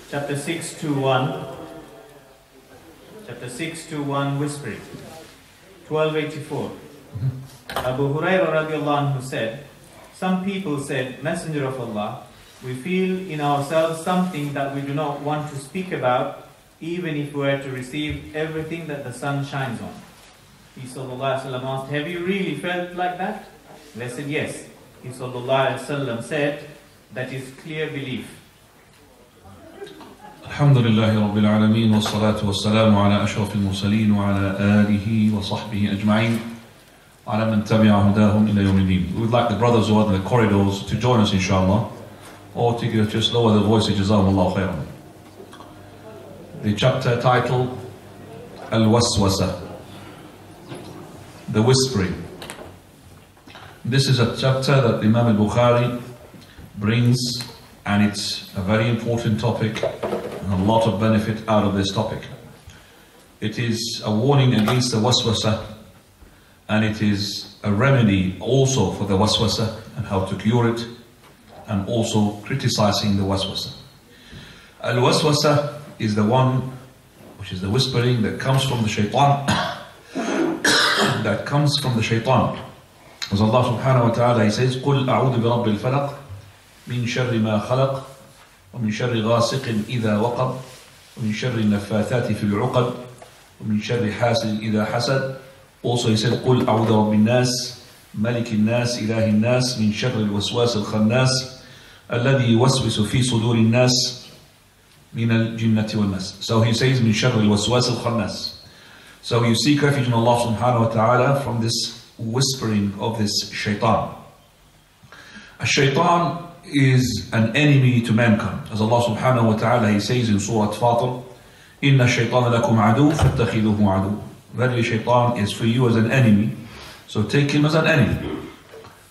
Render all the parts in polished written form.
chapter 621, whispering. 1284. Abu Hurairah radiallahu anhu said, some people said, Messenger of Allah, we feel in ourselves something that we do not want to speak about, even if we were to receive everything that the sun shines on. He sallallahu alaihi wasallam asked, have you really felt like that? They said, yes. He sallallahu alaihi wasallam said, that is clear belief. الحمد لله رب العالمين والصلاة والسلام على أشرف المرسلين وعلى آله وصحبه أجمعين على من تبع هداهم إلى يوم الدين. We would like the brothers who are in the corridors to join us inshallah, or to just lower the voice, Jazakumullahu khairan. The chapter title Al-Waswasa, the whispering. This is a chapter that Imam al-Bukhari brings, and it's a very important topic and a lot of benefit out of this topic. It is a warning against the waswasa, and it is a remedy also for the waswasa and how to cure it, and also criticizing the waswasa. Al-waswasa is the one which is the whispering that comes from the shaitan, that comes from the shaitan. As Allah subhanahu wa ta'ala, He says, قُلْ أَعُوذُ بِرَبِّ الْفَلَقِ مِنْ شَرِّ مَا خَلَقَ ومن شر غاسق إذا وقب ومن شر النفاثات في العقد ومن شر حاسد إذا حسد. Also he said قل أعوذ برب الناس ملك الناس إله الناس من شر الوسواس الخناس الذي يوسوس في صدور الناس من الجنة والناس. So he says من شر الوسواس الخناس. So you seek refuge in Allah subhanahu wa ta'ala from this whispering of this shaitan. A shaitan is an enemy to mankind. As Allah subhanahu wa ta'ala, He says in Surah Fatir, إِنَّ الشَّيْطَانَ لَكُمْ عَدُوٌ فَاتَّخِذُوهُ عَدُوٌ. Verily shaitan is for you as an enemy, so take him as an enemy.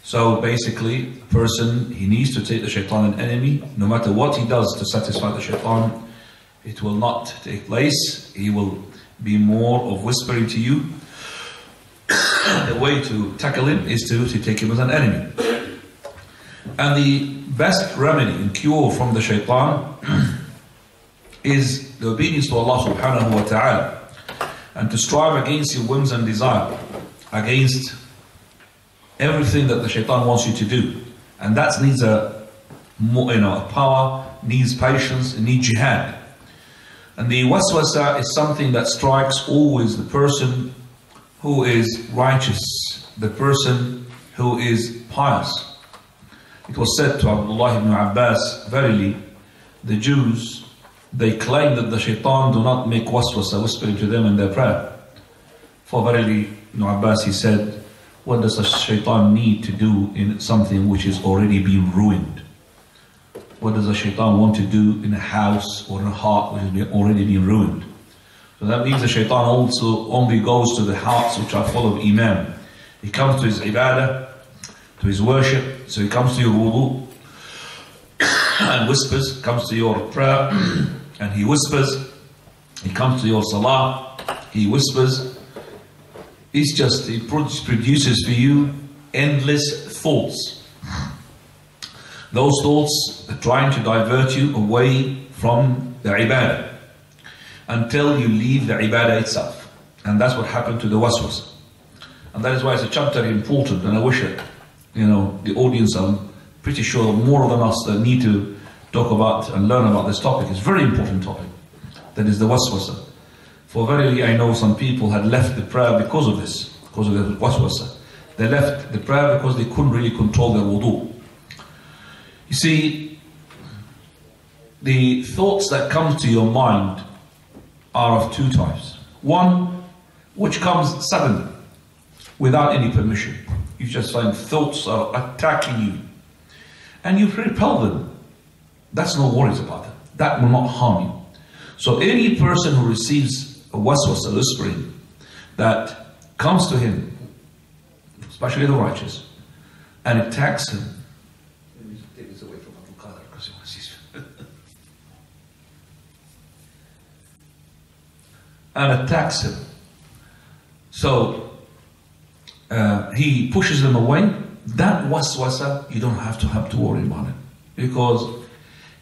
So basically, a person, he needs to take the shaitan an enemy. No matter what he does to satisfy the shaitan, it will not take place. He will be more of whispering to you. The way to tackle him is to take him as an enemy. And the best remedy and cure from the shaitan is the obedience to Allah subhanahu wa ta'ala, and to strive against your whims and desire, against everything that the shaitan wants you to do. And that needs a power, needs patience, needs jihad. And the waswasa is something that strikes always the person who is righteous, the person who is pious. It was said to Abdullah ibn Abbas, verily, the Jews, they claim that the shaitan do not make waswasa, whispering to them in their prayer. For verily, Ibn Abbas, he said, what does a shaitan need to do in something which is already been ruined? What does a shaitan want to do in a house or in a heart which has already been ruined? So that means the shaitan also only goes to the hearts which are full of iman. He comes to his ibadah, to his worship. So he comes to your wudu and whispers, comes to your prayer and he whispers. He comes to your salah, he whispers. He produces for you endless thoughts. Those thoughts are trying to divert you away from the ibadah until you leave the ibadah itself. And that's what happened to the waswas. And that is why it's a chapter important, and I wish it, the audience, I'm pretty sure more than us that need to talk about and learn about this topic. It's a very important topic. That is the waswasa. For verily I know some people had left the prayer because of this, because of the waswasa. They left the prayer because they couldn't really control their wudu. You see, the thoughts that come to your mind are of two types. One, which comes suddenly, without any permission. You just find thoughts are attacking you, and you repel them. That's no worries about it. That will not harm you. So any person who receives a waswasa, whispering, that comes to him, especially the righteous, and attacks him. Let me take this away from Abdul Qadir because he wants to see. And attacks him. So he pushes them away. That waswasa, you don't have to worry about it, because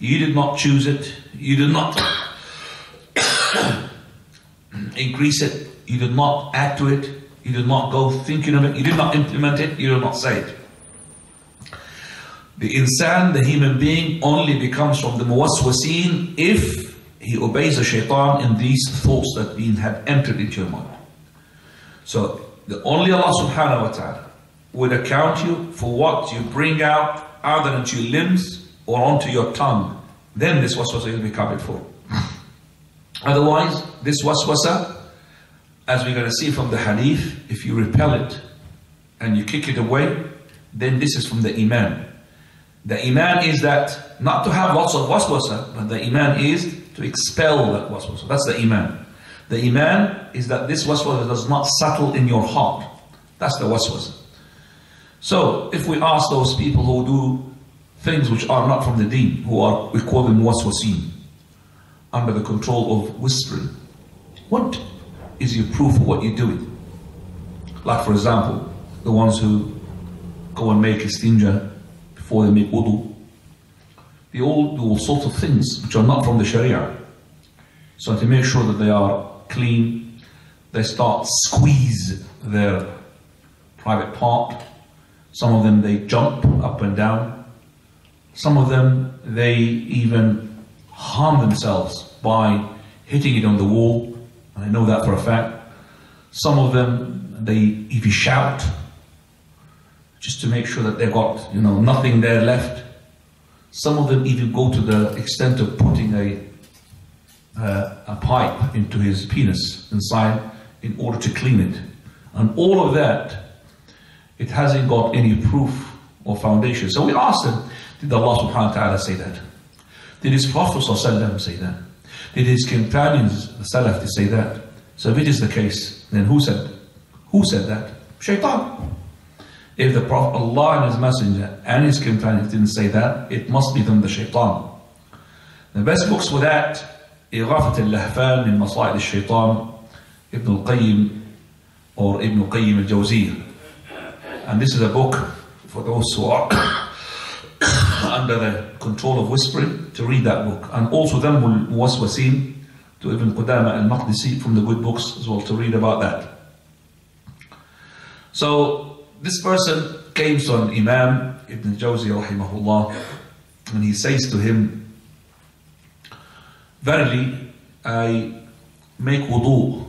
You did not choose it. You did not increase it. You did not add to it. You did not go thinking of it. You did not implement it. You did not say it. The insan, the human being, only becomes from the muwaswasin if he obeys the shaitan in these thoughts that have entered into your mind. So the only Allah subhanahu wa ta'ala would account you for what you bring out either into your limbs or onto your tongue. Then this waswasa will be covered for. Otherwise, this waswasa, as we're going to see from the hadith, if you repel it and you kick it away, then this is from the iman. The iman is that not to have lots of waswasa, but the iman is to expel that waswasa. That's the iman. The iman is that this waswasa does not settle in your heart. That's the waswasa. So if we ask those people who do things which are not from the deen, we call them waswasin, under the control of whispering, what is your proof of what you're doing? Like for example, the ones who go and make istinja before they make wudu. They all do all sorts of things which are not from the Sharia. So to make sure that they are clean, they start squeeze their private part. Some of them they jump up and down. Some of them they even harm themselves by hitting it on the wall. I know that for a fact. Some of them they even shout just to make sure that they've got nothing there left. Some of them even go to the extent of putting a pipe into his penis inside in order to clean it. And all of that, it hasn't got any proof or foundation. So we asked him, did Allah subhanahu wa ta'ala say that? Did his Prophet ﷺ say that? Did his companions, the Salaf, say that? So if it is the case, then who said that? Shaitan. If the Prophet, Allah and His Messenger and His companions didn't say that, it must be them, the Shaitan. The best books for that, إغاثة اللهفان من مصائد الشيطان, Ibn al-Qayyim or Ibn al-Qayyim al-Jawziyah. And this is a book for those who are under the control of whispering, to read that book. And also Dhammul Muwaswasin to Ibn Qudama al-Maqdisi, from the good books as well, to read about that. So this person came to an Imam, Ibn Jawzi rahimahullah, and he says to him, verily, I make wudu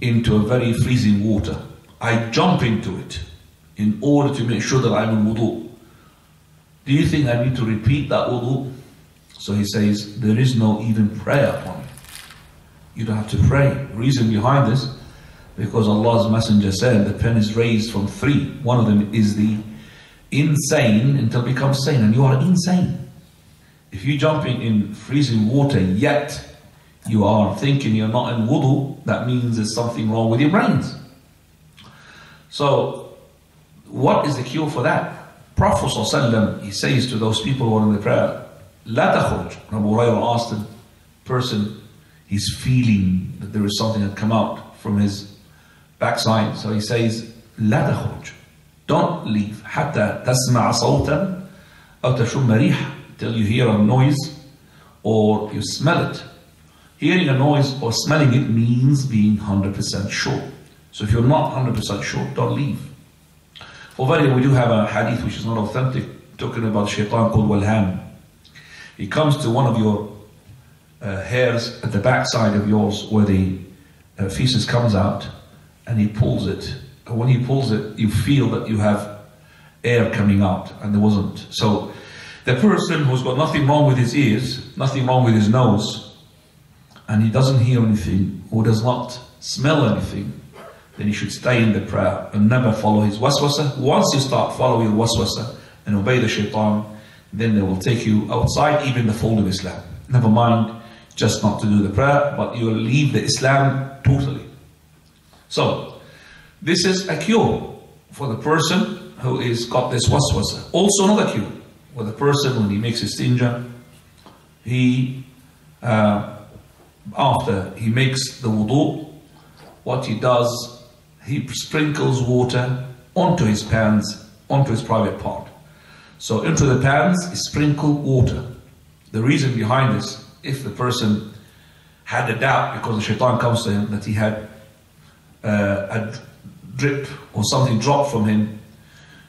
into a very freezing water. I jump into it in order to make sure that I'm in wudu. Do you think I need to repeat that wudu? So he says, there is no even prayer upon it. You don't have to pray. Reason behind this, because Allah's Messenger said the pen is raised from 3. One of them is the insane until it becomes sane, and you are insane. If you jump in freezing water yet you are thinking you're not in wudu, that means there's something wrong with your brains. So what is the cure for that? Prophet ﷺ, he says to those people who are in the prayer, لا تخرج. Abu Hurairah asked the person, he's feeling that there is something that come out from his backside. So he says, لا تخرج. Don't leave. حتى تسمع صوتا أو تشم ريح, till you hear a noise or you smell it. Hearing a noise or smelling it means being 100% sure. So if you're not 100% sure, don't leave. For very, we do have a hadith which is not authentic, talking about shaitan called Walham. He comes to one of your hairs at the backside of yours where the feces comes out, and he pulls it. And when he pulls it, you feel that you have air coming out, and there wasn't. So the person who's got nothing wrong with his ears, nothing wrong with his nose, and he doesn't hear anything or does not smell anything, then he should stay in the prayer and never follow his waswasa. Once you start following waswasa and obey the shaitan, then they will take you outside even the fold of Islam. Never mind just not to do the prayer, but you will leave the Islam totally. So this is a cure for the person who is got this waswasa. Also another cure for the person when he makes his istinja, he after he makes the wudu, what he does, he sprinkles water onto his pants, onto his private part. So into the pants, he sprinkle water. the reason behind this, if the person had a doubt because the shaitan comes to him that he had a drip or something dropped from him,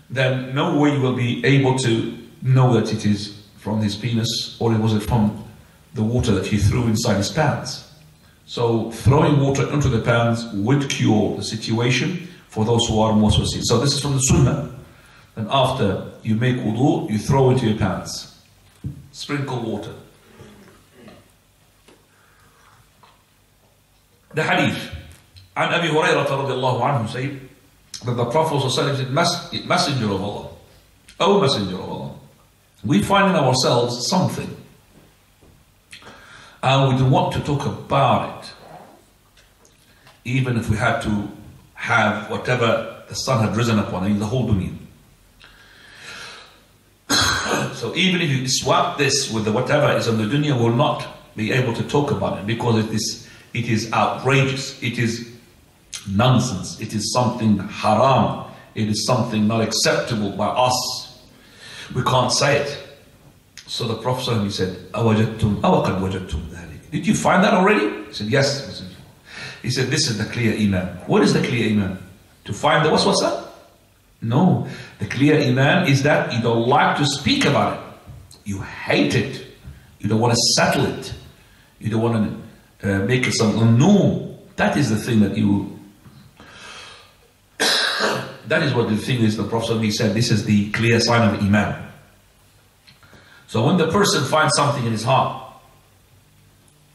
then no way you will be able to know that it is from his penis or was it from the water that he threw inside his pants. So throwing water into the pants would cure the situation for those who are Muswasi. So this is from the Sunnah. Then after you make wudu, you throw into your pants. Sprinkle water. The hadith. عن أبي هريرة رضي الله عنه say that the Prophet said, Messenger of Allah, O Messenger of Allah, we find in ourselves something and we don't want to talk about it, even if we had to have whatever the sun had risen upon in the whole dunya. So even if you swap this with the whatever is on the dunya, we'll not be able to talk about it because it is outrageous, it is nonsense, it is something haram, it is something not acceptable by us. We can't say it. So the Prophet he said, أَوَجَدْتُمْ أَوَقَدْ وَجَدْتُمْ ذَلِكَ. Did you find that already? He said, yes. He said, this is the clear iman. What is the clear iman? To find the waswasa? No. The clear iman is that you don't like to speak about it. You hate it. You don't want to settle it. You don't want to make it something. No. That is the thing that you... That is what the thing is. The Prophet he said, this is the clear sign of iman. So when the person finds something in his heart,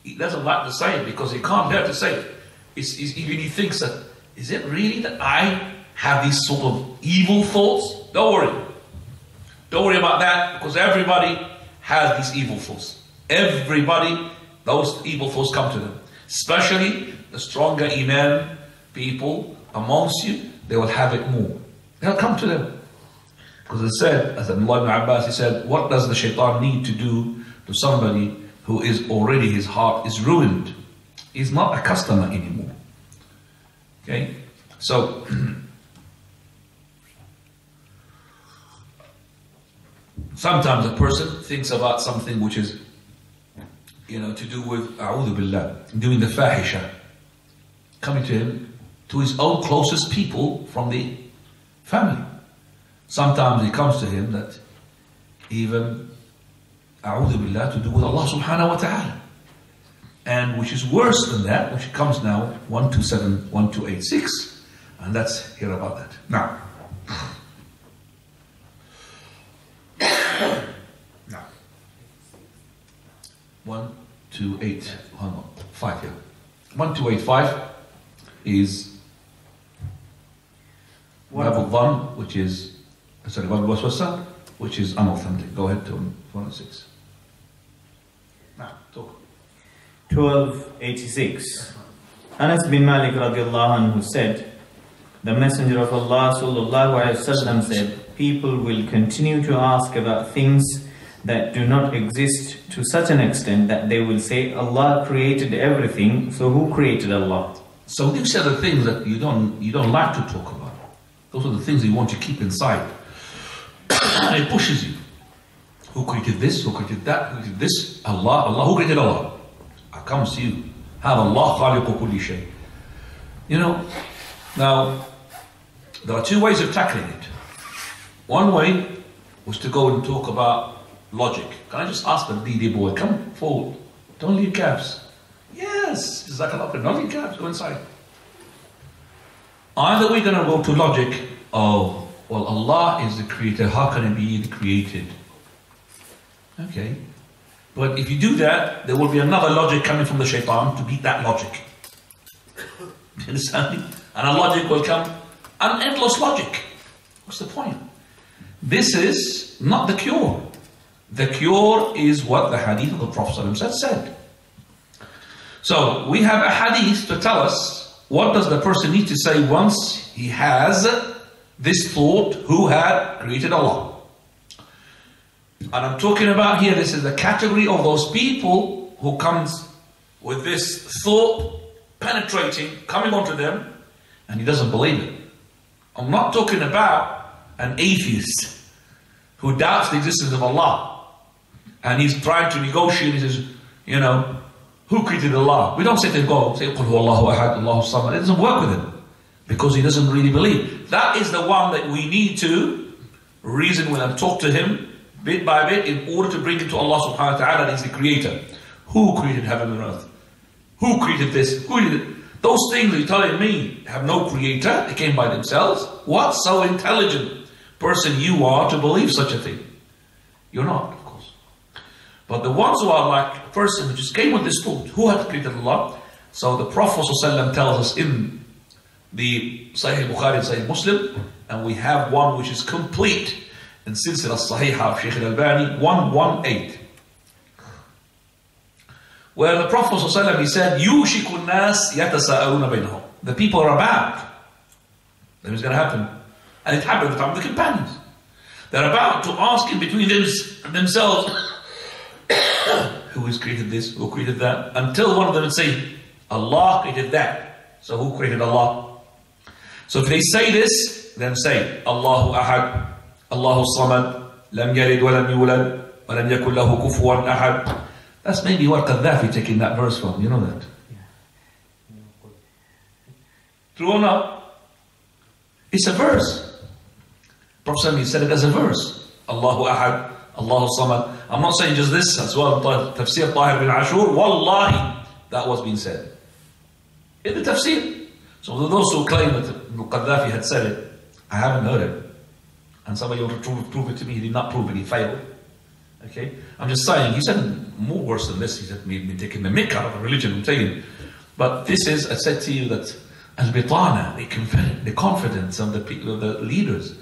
he doesn't like to say it because he can't bear to say it. Even he thinks that, is it really that I have these sort of evil thoughts? Don't worry. Don't worry about that because everybody has these evil thoughts. Everybody, those evil thoughts come to them. Especially the stronger iman people amongst you, they will have it more. They'll come to them. Because it said, as Abdullah ibn Abbas, he said, what does the shaitan need to do to somebody who is already, his heart is ruined? He's not a customer anymore. Okay? So, sometimes a person thinks about something which is, to do with, a'udhu billah, doing the fahisha, coming to him, to his own closest people from the family. Sometimes it comes to him that even, a'udhu billah, to do with Allah subhanahu wa ta'ala. And which is worse than that, which comes now 127, 1286. And let's hear about that. Now. 1285, yeah. 1285 is Babu Dhan, which is, Babu Waswasa, which is unauthentic. Go ahead to 106. Now, talk. 1286. Anas bin Malik radiallahu anhu said, the Messenger of Allah sallallahu alaihi wasallam said, people will continue to ask about things that do not exist to such an extent that they will say, Allah created everything, so who created Allah? So these are the things that you don't like to talk about. Those are the things you want to keep inside. And it pushes you. Who created this? Who created that? Who created this? Allah. Allah. Who created Allah? It comes to you. Have Allah khaliqu kulli shay. Now, there are two ways of tackling it. One way was to go and talk about logic. Can I just ask the DD boy, come forward. Don't leave gaps. Yes, Jazakallah khair. Don't leave gaps. Go inside. Either we're going to go to logic. Oh, well, Allah is the creator. How can it be the created? Okay. But if you do that, there will be another logic coming from the shaitan to beat that logic. You understand? And a logic will come, an endless logic. What's the point? This is not the cure. The cure is what the hadith of the Prophet said. So we have a hadith to tell us what does the person need to say once he has this thought, who had created Allah. And I'm talking about here, this is the category of those people who comes with this thought penetrating, coming onto them, and he doesn't believe it. I'm not talking about an atheist who doubts the existence of Allah. and he's trying to negotiate. He says, you know, who created Allah? We don't say to him, go say, Qul huwa Allahu ahad, Allahu samad. It doesn't work with him because he doesn't really believe. That is the one that we need to reason with and talk to him bit by bit in order to bring him to Allah subhanahu wa ta'ala, that is the creator. Who created heaven and earth? Who created this? Who did it? Those things you're telling me have no creator, they came by themselves. What so intelligent person you are to believe such a thing? You're not, of course. But the ones who are like a person who just came with this thought, who had created Allah? So the Prophet ﷺ tells us in the Sahih Bukhari and Sahih Muslim, and we have one which is complete in Silsila Sahihah of Shaykh al-Albani, 118. Where the Prophet ﷺ, he said, يُوشِكُ النَّاسِ يَتَسَاءَلُونَ بَيْنَهُمْ. The people are about. That was going to happen. And it happened at the time of the companions. They're about to ask in between themselves, who has created this, who created that? Until one of them would say, Allah created that. So who created Allah? So if they say this, then say, Allahu ahad, Allahu samad, lam yalid wa lam yulad, wa lam yakul lahu kufuwan ahad. That's maybe what Gaddafi taking that verse from, you know that? True or not? It's a verse. Prophet said it as a verse. Allahu ahad, Allahu samad. I'm not saying just this as well. Tafsir Tahir bin Ashur, wallahi, that was being said. In the tafsir. So those who claim that Gaddafi had said it, I haven't heard it. And somebody ought to prove it to me. He did not prove it, he failed. Okay? I'm just saying, he said more worse than this. He said, me taking the mick out of a religion, I'm saying. But this is, I said to you that al-bitana, the confidence of the people, of the leaders.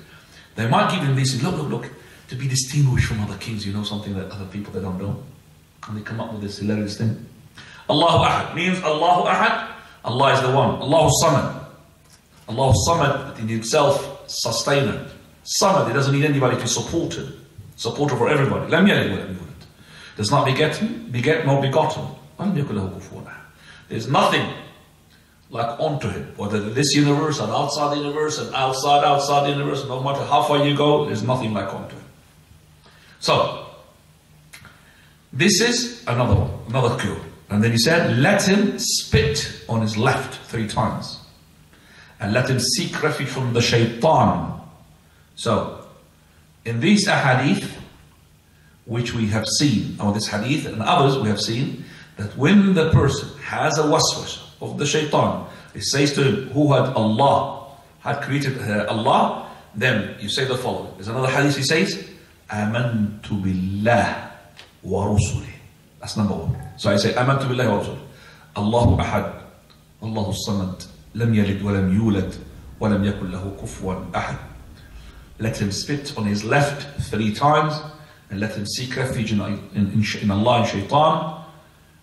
They might give him this, look, to be distinguished from other kings, you know something that other people they don't know. And they come up with this hilarious thing. Allahu ahad means Allahu ahad. Allah is the one. Allahu samad. Allahu samad in himself, sustainer. Samad, he doesn't need anybody to support him. Supporter for everybody. Lam yalid wa lam yulad. Does not beget nor begotten. There's nothing like onto him. Whether this universe and outside the universe and outside the universe, no matter how far you go, there's nothing like onto him. So, this is another one, another cure. And then he said, let him spit on his left 3 times. And let him seek refuge from the shaitan. So, in these ahadith, which we have seen, or this hadith and others we have seen, that when the person has a waswas of the shaitan, he says to him, who had created Allah, then you say the following. There's another hadith he says, Amantu billah wa rusulih. That's number 1. So I say, Amantu billahi wa rusulih. Allahu ahad, Allahu samad, lam yalid wa lam yulad, wa lam yakul lahu kufuwan ahad. Let him spit on his left 3 times, and let him seek refuge in Allah and shaitan,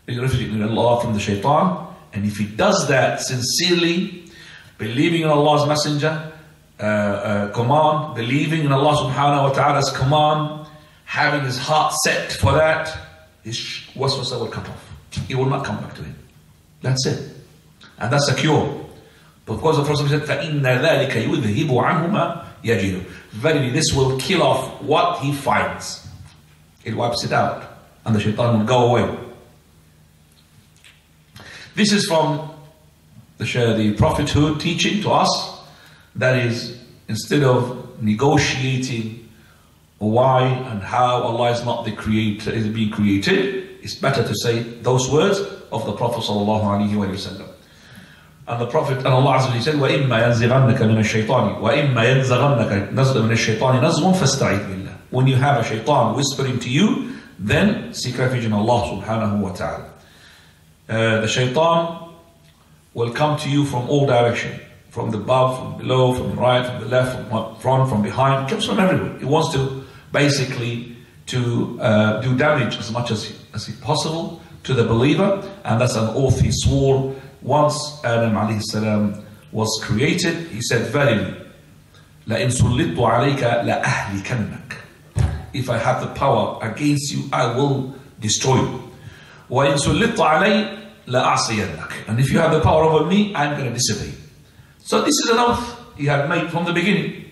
refuge in Allah from the shaitan. And if he does that sincerely, believing in Allah's messenger, command, believing in Allah subhanahu wa ta'ala's command, having his heart set for that, his waswasa will cut off. He will not come back to him. That's it. And that's a cure. Because the Prophet said, فَإِنَّ ذَلِكَ يُذْهِبُ عَنْهُ مَا يَجِدُ. Verily, this will kill off what he finds. It wipes it out. And the shaitan will go away. This is from the prophethood teaching to us. That is, instead of negotiating why and how Allah is not the creator, is being created, it's better to say those words of the Prophet sallallahu alaihi wasallam. And the Prophet and Allah Azza wa Jalla said, وَإِمَّا يَنزِغَنَّكَ مِنَ الشَّيْطَانِ وَإِمَّا يَنزَغَنَّكَ نَزْغَ مِنَ الشَّيْطَانِ نَزْغٌ فَاسْتَعِذْ بِاللَّهِ. When you have a shaitan whispering to you, then seek refuge in Allah subhanahu wa ta'ala. The shaitan will come to you from all directions. From the above, from below, from the right, from the left, from front, from behind. It comes from everywhere. He wants to basically do damage as much as possible to the believer. And that's an oath he swore once Adam alayhi salam was created. He said, verily, لَإِن سُلِّطُ عَلَيْكَ لَأَهْلِكَنَّكَ. If I have the power against you, I will destroy you. وَإِن سُلِّطُ عَلَيْ لَأَعْصِيَنَّكَ. And if you have the power over me, I'm going to disobey. So this is an oath he had made from the beginning.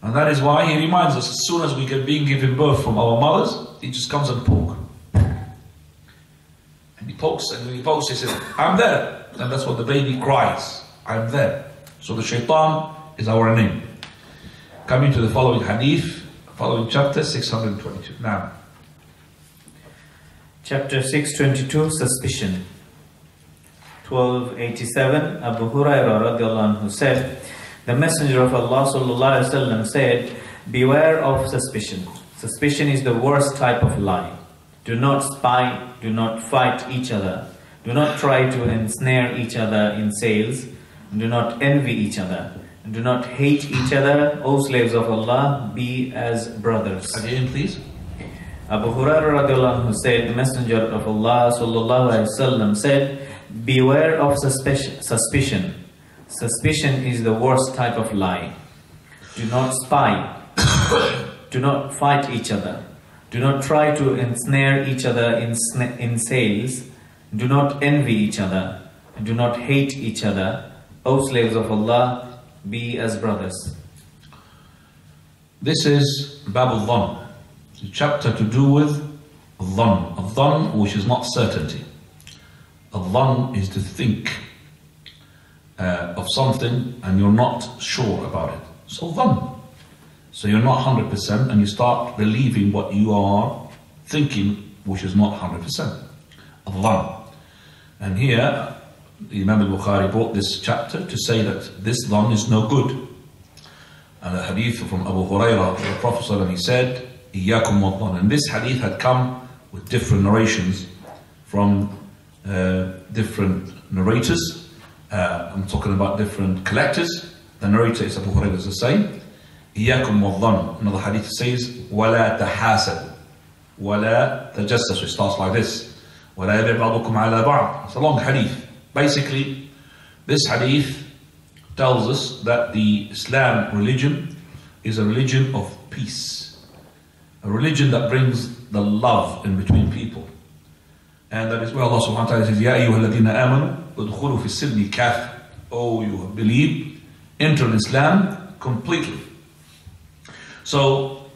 And that is why he reminds us, as soon as we get being given birth from our mothers, he just comes and poke. And he pokes, and when he pokes, he says, I'm there. And that's what the baby cries, I'm there. So the shaitan is our name. Coming to the following hadith, following chapter 622. Now, Chapter 622, Suspicion. 1287, Abu Hurairah radiallahu anhu said, the Messenger of Allah sallallahu alaihi wasallam said, beware of suspicion. Suspicion is the worst type of lie. Do not spy, do not fight each other, do not try to ensnare each other in sales, do not envy each other, and do not hate each other. O slaves of Allah, be as brothers. Again, please. Abu Hurairah radiallahu anhu said, the Messenger of Allah sallallahu alaihi wasallam said, beware of suspicion. Suspicion is the worst type of lie. Do not spy. Do not fight each other. Do not try to ensnare each other in sales. Do not envy each other. And do not hate each other. O slaves of Allah, be as brothers. This is Bab al-Dhann, a chapter to do with Dhann. A Dhann which is not certainty. A Dhann is to think of something and you're not sure about it. So Dhann. So you're not 100% and you start believing what you are thinking, which is not 100%. A Dhann. And here, the Imam al-Bukhari brought this chapter to say that this Dhann is no good. And a hadith from Abu Hurairah, the Prophet ﷺ, he said, إِيَّاكُمْ وَالظَّنَّ. And this hadith had come with different narrations from different narrators. I'm talking about different collectors. The narrator is Abu Hurairah, is the same. إِيَّاكُمْ وَالظَّنَّ. Another hadith says, وَلَا تَحَاسَدُ وَلَا تَجَسَّسُ. It starts like this. وَلَا يَبِعْ بَعْضُكُمْ عَلَى بَعْضٍ. It's a long hadith. Basically, this hadith tells us that the Islam religion is a religion of peace. A religion that brings the love in between people. And that is where Allah subhanahu wa ta'ala says, يَا أَيُّهَا الَّذِينَ آمَنُوا ادْخُلُوا فِي السِّلْمِ كَافٍ. Oh, you have believed, enter in Islam completely. So,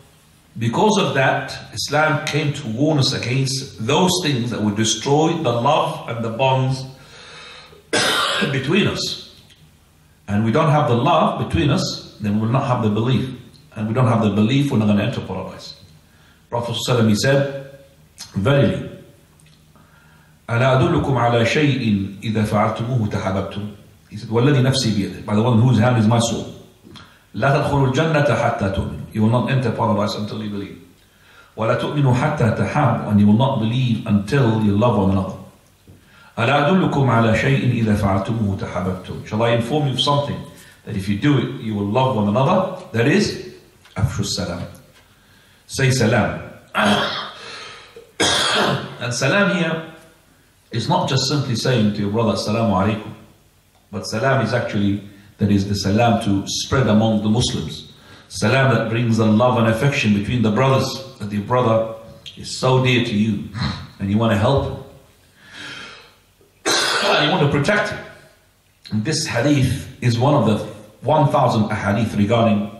because of that, Islam came to warn us against those things that would destroy the love and the bonds between us. And we don't have the love between us, then we will not have the belief. And we don't have the belief, we're not going to enter paradise. Prophet ﷺ, he said, verily, أَلَا أَدُلُّكُمْ عَلَى شَيْءٍ إِذَا فَعَلْتُمُوهُ تَحَبَبْتُمْ. He said, وَالَّذِي نَفْسِي بِيَدِهِ, by the one whose hand is my soul. لَا تَدْخُلُوا الْجَنَّةَ حَتَّى تُؤْمِنُوا. You will not enter paradise until you believe. وَلَا تُؤْمِنُوا حَتَّى تَحَابُوا. And you will not believe until you love one another. أَلَا أَدُلُّكُمْ عَلَى شَيْءٍ إِذَا فَعَلْتُمُوهُ تَحَابَبْتُمْ. Shall I inform you of something that if you do it, you will love one another? That is, أَفْشُوا السَّلَامِ. Say salam. And salam here is not just simply saying to your brother, Assalamu alaikum. But salam is actually, that is the salam to spread among the Muslims. Salam that brings the love and affection between the brothers, that your brother is so dear to you and you want to help him. You want to protect him. And this hadith is one of the 1,000 ahadith regarding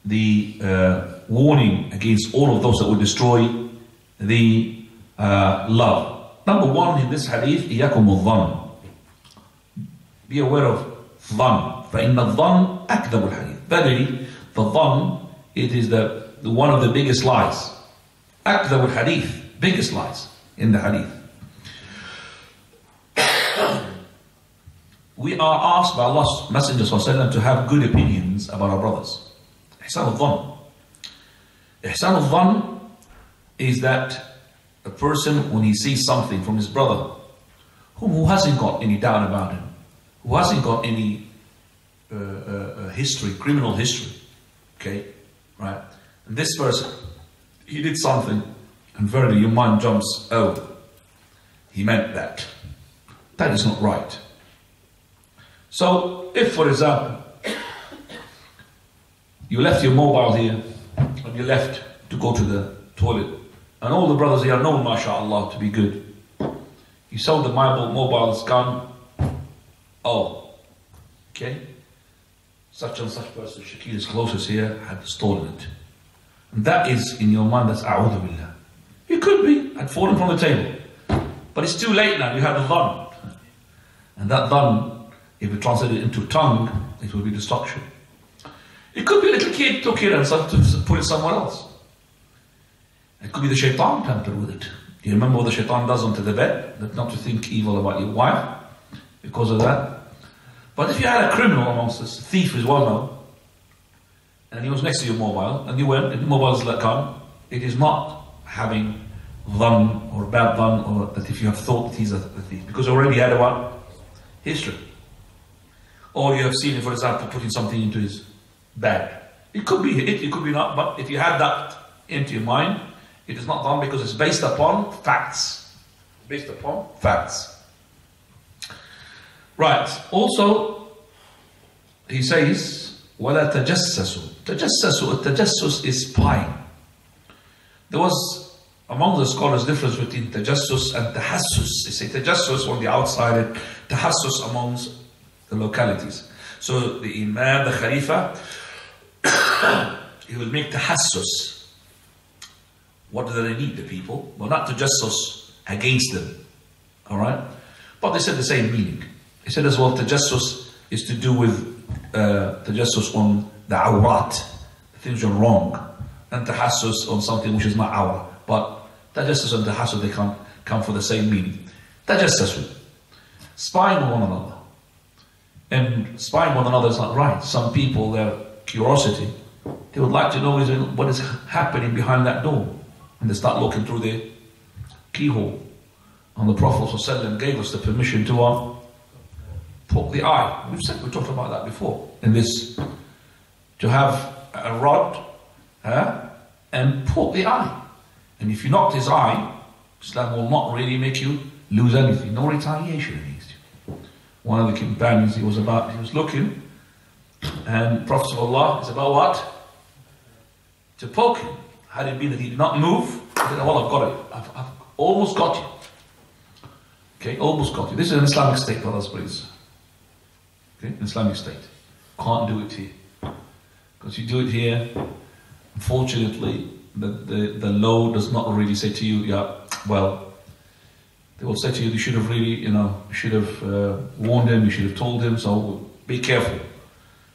the warning against all of those that would destroy the love. Number one in this hadith, إِيَّاكُمُ الظَّنَّ. Be aware of dhann. فَإِنَّ الظَّنَّ أَكْذَبُ الْحَدِيثِ. Verily, the dhann, it is the one of the biggest lies. أَكْذَبُ الْحَدِيثِ. Biggest lies in the hadith. We are asked by Allah's Messenger ﷺ to have good opinions about our brothers. Ihsan al-dhann. Ihsan al-dhann is that a person, when he sees something from his brother, who hasn't got any doubt about him, who hasn't got any history, criminal history, okay, right? And this person, he did something, and verily your mind jumps, oh, he meant that. That is not right. So, if for example, you left your mobile here, and you left to go to the toilet, and all the brothers here are known, mashallah, to be good. You saw the mobile is gone. Oh, okay. such and such person, Shakir is closest here, had stolen it. And that is in your mind, that's a'udhu billah. It could be, had fallen from the table. But it's too late now, you have the dhan. And that dhan, if we translate it into tongue, it will be destruction. It could be a little kid took it and put it somewhere else. It could be the shaitan tampered with it. Do you remember what the shaitan does onto the bed? That not to think evil about your wife because of that. But if you had a criminal amongst us, a thief is well known, and he was next to your mobile, and you went, and the mobile is let come, it is not having dhan or bad dhan, or that if you have thought that he's a thief, because you already had a what? History. Or you have seen him, for example, putting something into his bag. It could be it could be not, but if you had that into your mind, it is not done because it's based upon facts. Based upon facts. Right. Also, he says, وَلَا تَجَسَّسُوا. Tajassus is spying. There was, among the scholars, difference between tajassus and tahassus. They say tajassus on the outside and tahassus amongst the localities. So the Imam, the Khalifa, he will make tahassus. What do they need, the people? Well, not tajassus against them. Alright? But they said the same meaning. He said as well, tajassus is to do with tajassus on the awrat, the things are wrong, and tahassus on something which is not awra. But tajassus and tahassus, they come for the same meaning. Tajassus, spying on one another. And spying one another is not right. Some people, their curiosity, they would like to know what is happening behind that door. And they start looking through the keyhole. And the Prophet ﷺ gave us the permission to poke the eye. We talked about that before. In this, to have a rod and poke the eye. And if you knocked his eye, Islam will not really make you lose anything. No retaliation against you. One of the companions, he was looking, and Prophet of Allah is about what? To poke him. Had it been that he did not move, he said, well, I've got it. I've almost got you. Okay, almost got you. This is an Islamic state, brothers, please. Okay, an Islamic state. Can't do it here. Because you do it here, unfortunately, the law does not really say to you, yeah, well, they will say to you, you should have really, you should have warned him, you should have told him, so be careful.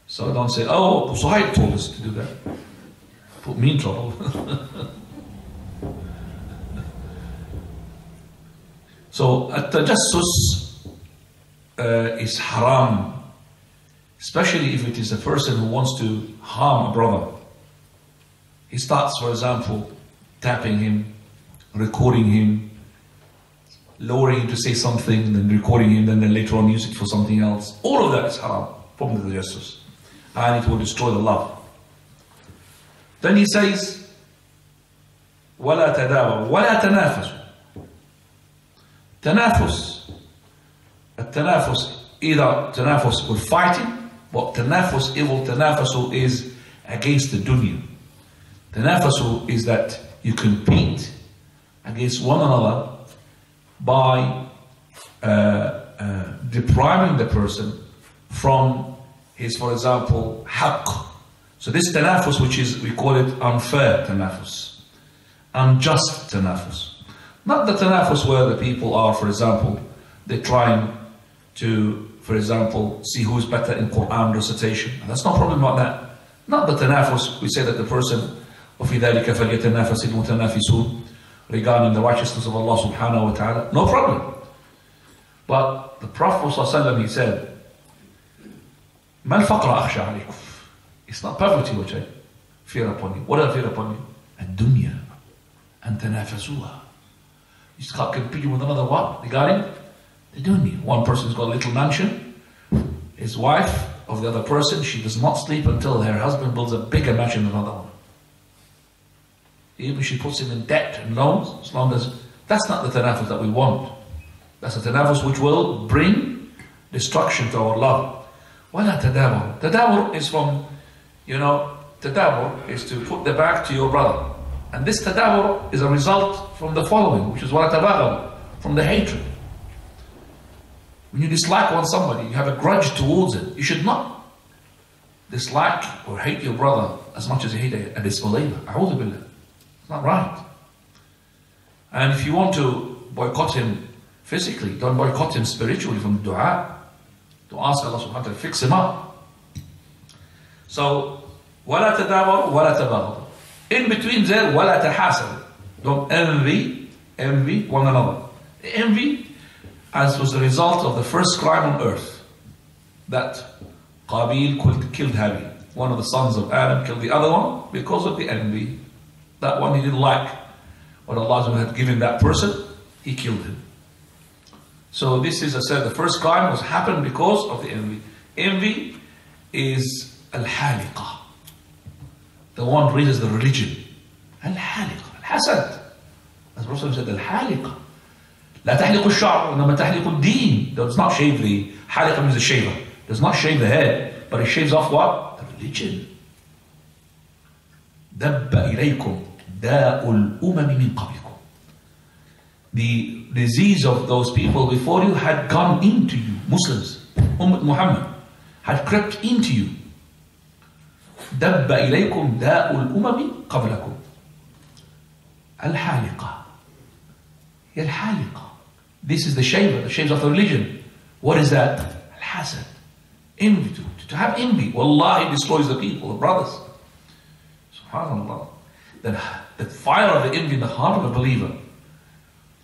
So don't say, oh, Suhaib told us to do that. Put me in trouble. So, at-tajassus is haram, especially if it is a person who wants to harm a brother. He starts, for example, tapping him, recording him, lowering him to say something, then recording him, then later on use it for something else. All of that is haram from the tajassus, and it will destroy the love. Then he says, وَلَا تَدَاوَرُوا وَلَا تَنَافَسُوا. Tanafus. Tanafus, either tanafus with fighting, but tanafus, evil tanafusu is against the dunya. Tanafusu is that you compete against one another by depriving the person from his, for example, haqq. So this tanafus, which is, we call it unfair tanafus, unjust tanafus. Not the tanafus where the people are, for example, they're trying to, for example, see who's better in Quran recitation. And that's no problem about that. Not the tanafus, we say that the person, وَفِي ذَلِكَ فَلْيَتَنَافَسِ الْمُتَنَافِسُونَ, regarding the righteousness of Allah subhanahu wa ta'ala, no problem. But the Prophet ﷺ, he said, مَا الْفَقْرَ أَخْشَى عَلَيْكُمْ. It's not poverty which I fear upon you. What do I fear upon you? الدُّنْيَا أَن تَنَافَسُوهَا. You start competing with another what? Regarding the dunya. One person's got a little mansion. His wife of the other person, she does not sleep until her husband builds a bigger mansion than another one. Even she puts him in debt and loans, as long as that's not the tanafus that we want. That's a tanafus which will bring destruction to our love. وَلَا تَدَابُرُ. Tadabur is from, tadabur is to put the back to your brother. And this tadabur is a result from the following, which is وَلَا تَبَاغَرُ, from the hatred. When you dislike somebody, you have a grudge towards it. You should not. dislike or hate your brother as much as you hate a disbeliever. A'udhu billah. It's not right. And if you want to boycott him physically, don't boycott him spiritually from dua. To ask Allah subhanahu wa ta'ala to fix him up. So, وَلَا تَدَابَرُوا وَلَا تَبَغَضُوا. In between there, وَلَا تَحَاسَدُوا. Don't envy one another. Envy, as was the result of the first crime on earth, that Qabil killed Habil. One of the sons of Adam killed the other one because of the envy. That one he didn't like what Allah had given that person, he killed him. So this is, I said, the first crime was happened because of the envy. Envy is al-haliqa. The one raises the religion. Al-haliqa, al-hasad. As the Prophet said, al-haliqa. لا تحلق الشعر إنما تحلق الدين. Does not shave the, haliqa means the shaver. Does not shave the head, but it shaves off what? The religion. دب إليكم داء الأمم من قبلكم. The disease of those people before you had gone into you, Muslims, Ummah Muhammad, had crept into you. دب إليكم داء الأمم قبلكم. الحالقة. هي الحالقة. This is the shaver, the shaves of the religion. What is that? Al-hasad. Envy. To have envy. Wallahi destroys the people, the brothers. SubhanAllah. The fire of the envy in the heart of a believer,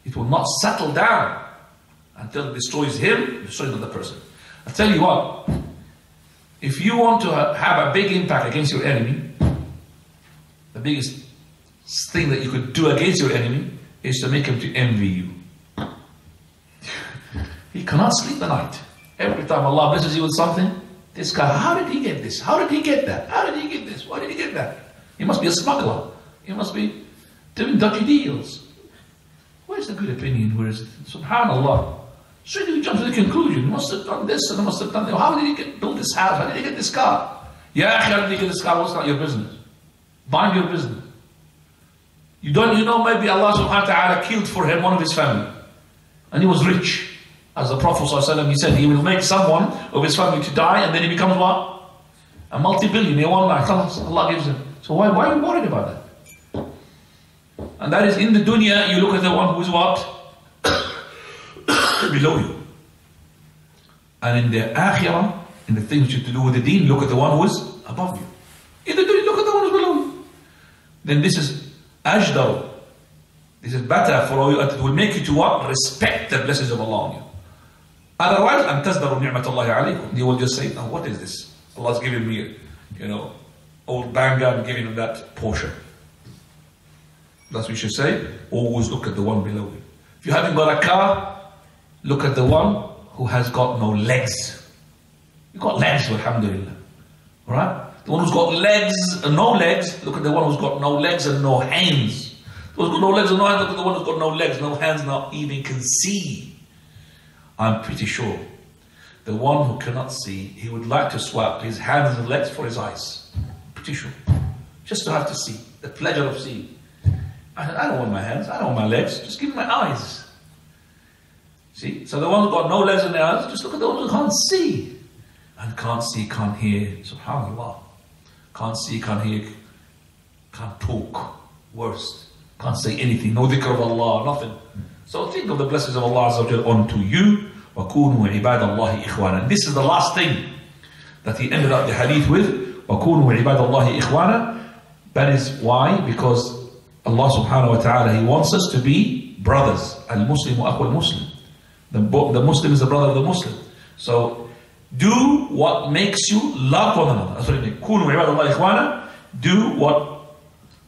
it will not settle down until it destroys him, destroys the other person. I'll tell you what, if you want to have a big impact against your enemy, the biggest thing that you could do against your enemy is to make him to envy you. He cannot sleep the night. Every time Allah blesses you with something, this guy, how did he get this? How did he get that? How did he get this? Why did he get that? He must be a smuggler. He must be doing dodgy deals. Where's the good opinion? Where is it? SubhanAllah. Straight away he jumps to the conclusion. He must have done this and he must have done that. How did he build this house? How did he get this car? Yeah, how did he get this car? Well, it's not your business. Mind your business. You know maybe Allah subhanahu wa ta'ala killed for him one of his family. And he was rich. As the Prophet ﷺ, he said, he will make someone of his family to die and then he becomes what? A multi-billionaire one night. Allah gives him. So why are you worried about that? And that is in the dunya, you look at the one who is what? Below you. And in the akhirah, in the things you have to do with the deen, look at the one who is above you. In the dunya, look at the one who is below you. Then this is ajdar. This is better for you, and it will make you to what? Respect the blessings of Allah on you. Otherwise, أن تزدروا نعمة الله عليكم. You will just say, oh, what is this? Allah's giving me, old banger and giving him that Porsche. That's what you should say. Always look at the one below you. If you haven't got a car, look at the one who has got no legs. You've got legs, alhamdulillah. Alright? The one who's got legs and no legs, look at the one who's got no legs and no hands. The one who's got no legs and no hands, look at the one who's got no legs, no hands, not even can see. I'm pretty sure the one who cannot see, he would like to swap his hands and legs for his eyes. Pretty sure. Just to have to see. The pleasure of seeing. I don't want my hands, I don't want my legs, just give me my eyes. See? So the one who got no legs and eyes, just look at the one who can't see. And can't see, can't hear. SubhanAllah. Can't see, can't hear, can't talk. Worst. Can't say anything. No dhikr of Allah, nothing. So think of the blessings of Allah Azza wa Jal onto you. وَكُونُوا عِبَادَ اللَّهِ إِخْوَانًا. This is the last thing that he ended up the hadith with. وَكُونُوا عِبَادَ اللَّهِ إِخْوَانًا. That is why, because Allah subhanahu wa ta'ala, He wants us to be brothers. Al-Muslimu akhwa al-Muslim. The Muslim is the brother of the Muslim. So do what makes you love one another. That's what it means. كُونُوا عِبَادَ اللَّهِ إِخْوَانًا. Do what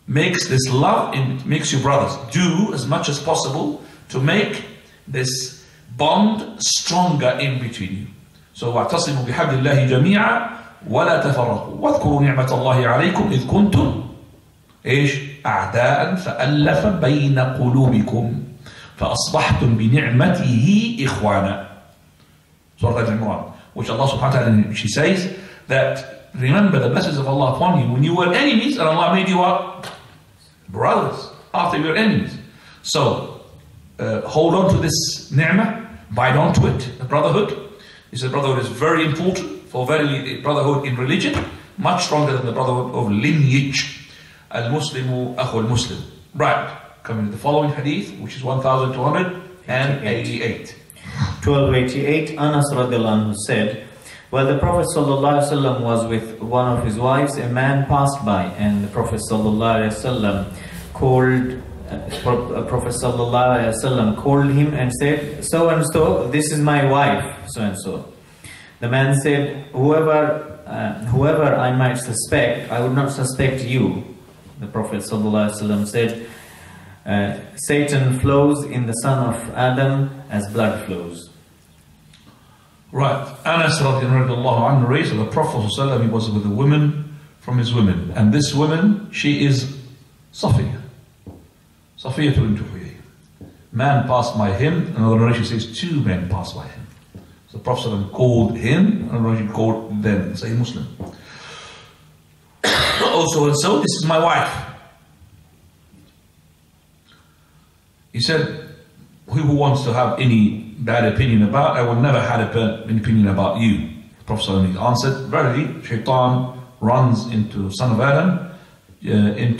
makes this love and makes you brothers. Do as much as possible to make this bond stronger in between you. So وَاعْتَصِمُوا بِحَبْلِ اللَّهِ جَمِيعًا وَلَا تَفَرَّقُوا وَاذْكُرُوا نِعْمَةَ اللَّهِ عَلَيْكُمْ إِذْ كُنْتُمْ أعداء فألف بين قلوبكم فأصبحتم بنعمته إخوانا. Surah Al-Imran, which Allah subhanahu wa ta'ala, she says that remember the blessings of Allah upon you when you were enemies and Allah made you what? Brothers after you were enemies. So hold on to this ni'mah, bite onto it. The brotherhood, he said brotherhood is very important for verily brotherhood in religion. much stronger than the brotherhood of lineage. Al-Muslimu akhu al-Muslim. Right, coming to the following hadith, which is 1288. 1288, Anas radiallahu anhu said, while the Prophet ﷺ was with one of his wives, a man passed by, and the Prophet ﷺ called him and said, so and so, this is my wife, so and so. The man said, whoever I might suspect, I would not suspect you. The Prophet ﷺ said, Satan flows in the son of Adam as blood flows. Right, Anas radiallahu anhu narrates that the Prophet ﷺ, he was with a woman from his women, and this woman, she is Safiya to Huyay. Man passed by him, another narration says 2 men passed by him. So the Prophet ﷺ called him, another narration called them, say Muslim. Also, and so, this is my wife. He said, who wants to have any bad opinion about, I will never have a bad opinion about you. The Prophet ﷺ answered, verily, shaitan runs into son of Adam, in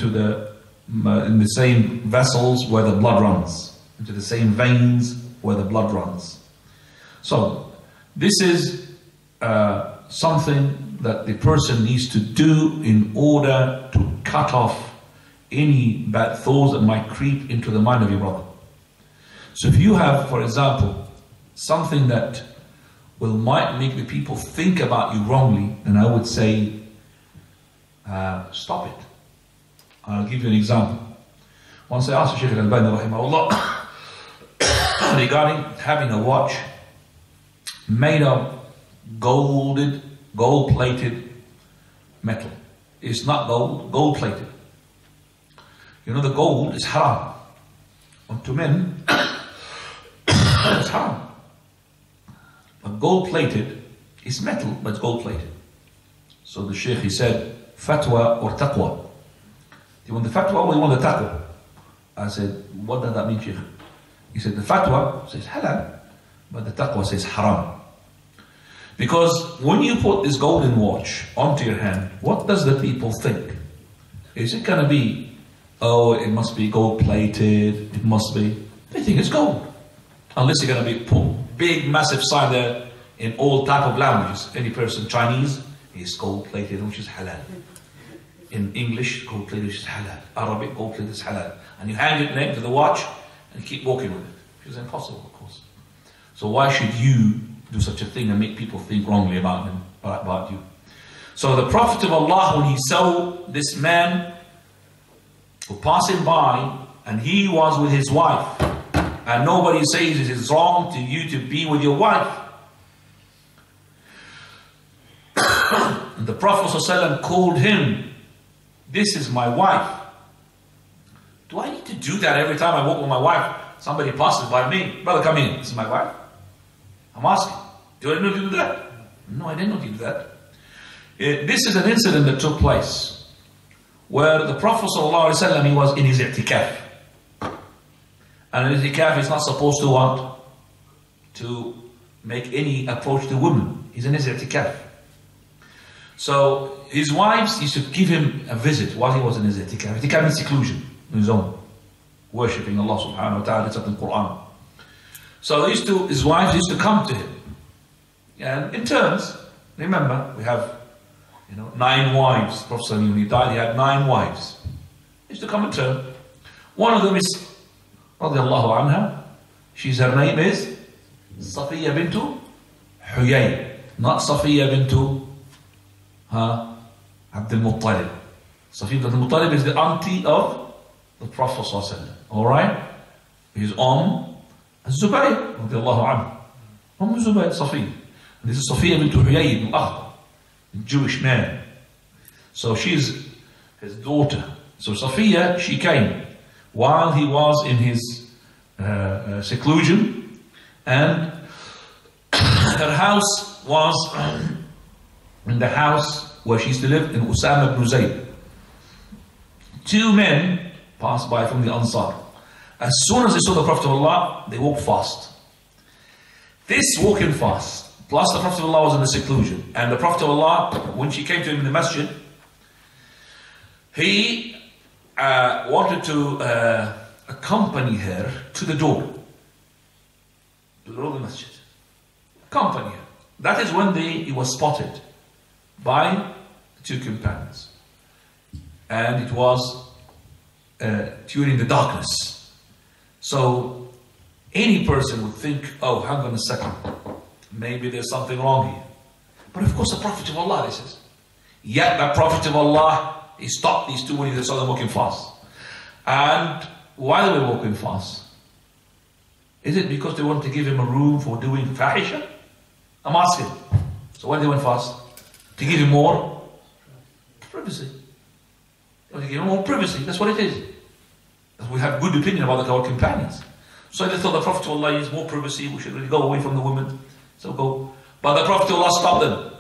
the same vessels where the blood runs, into the same veins where the blood runs. So, this is something that the person needs to do in order to cut off any bad thoughts that might creep into the mind of your brother. So if you have, for example, something that might make the people think about you wrongly, then I would say, stop it. I'll give you an example. Once I asked Shaykh al-Albani rahimahullah regarding having a watch made of gold-plated metal. It's not gold, gold-plated. You know the gold is haram. Unto men, it's haram. But gold-plated is metal, but it's gold-plated. So the Shaykh, he said, fatwa or taqwa. Do you want the fatwa or you want the taqwa? I said, what does that mean, Shaykh? He said, the fatwa says halal, but the taqwa says haram. Because when you put this golden watch onto your hand, what does the people think? Is it going to be, oh, it must be gold-plated, it must be... They think it's gold. Unless you're going to be put big, massive sign there in all type of languages. Any person, Chinese, is gold-plated, which is halal. In English, gold-plated is halal. Arabic, gold-plated is halal. And you hang it next to the watch and keep walking with it. Which is impossible, of course. So why should you do such a thing and make people think wrongly about them, about you? So the Prophet of Allah, when he saw this man who passing by, and he was with his wife, and nobody says it is wrong to you to be with your wife. And the Prophet ﷺ called him, this is my wife. Do I need to do that every time I walk with my wife? Somebody passes by me, brother, come in, this is my wife. I'm asking, do I know to do that? No, I didn't know to do that. This is an incident that took place where the Prophet ﷺ, he was in his i'tikaf. And an i'tikaf is not supposed to want to make any approach to women. He's in his i'tikaf. So his wives used to give him a visit while he was in his i'tikaf. I'tikaf means seclusion, on his own, worshipping Allah subhanahu wa ta'ala, it's up in the Quran. So his wives used to come to him. And in turns, remember, we have 9 wives. The Prophet when he died, he had 9 wives. He used to come in turn. One of them is radiallahu anha. Her name is Safiya bintu Huyay. Not Safiya bintu Abdul Muttalib. Safiya bintu Abdul Muttalib is the auntie of the Prophet sallallahu. Alright? His Zubayr radiallahu anhu. Zubayr, Safiya. This is Safiya bintu Huyay ibn Akhdar, a Jewish man. So she's his daughter. So Safiya, she came while he was in his seclusion, and her house was in the house where she used to live in Usama ibn Zayd. 2 men passed by from the Ansar. As soon as they saw the Prophet of Allah, they walked fast. This walking fast plus the Prophet of Allah was in the seclusion. And the Prophet of Allah, when she came to him in the masjid, he wanted to accompany her to the door of the masjid. Accompany her. That is when he was spotted by the two companions. And it was during the darkness. So any person would think, oh, hang on a second, maybe there's something wrong here. But of course the Prophet of Allah, this is. Yet the Prophet of Allah, he stopped these two when he saw them walking fast. And why they were walking fast? Is it because they wanted to give him a room for doing fahisha? I'm asking. So why they went fast? To give him more privacy. They want to give him more privacy. That's what it is. We have good opinion about our companions. So they thought the Prophet of Allah needs more privacy. We should really go away from the women. So go. But the Prophet of Allah stopped them.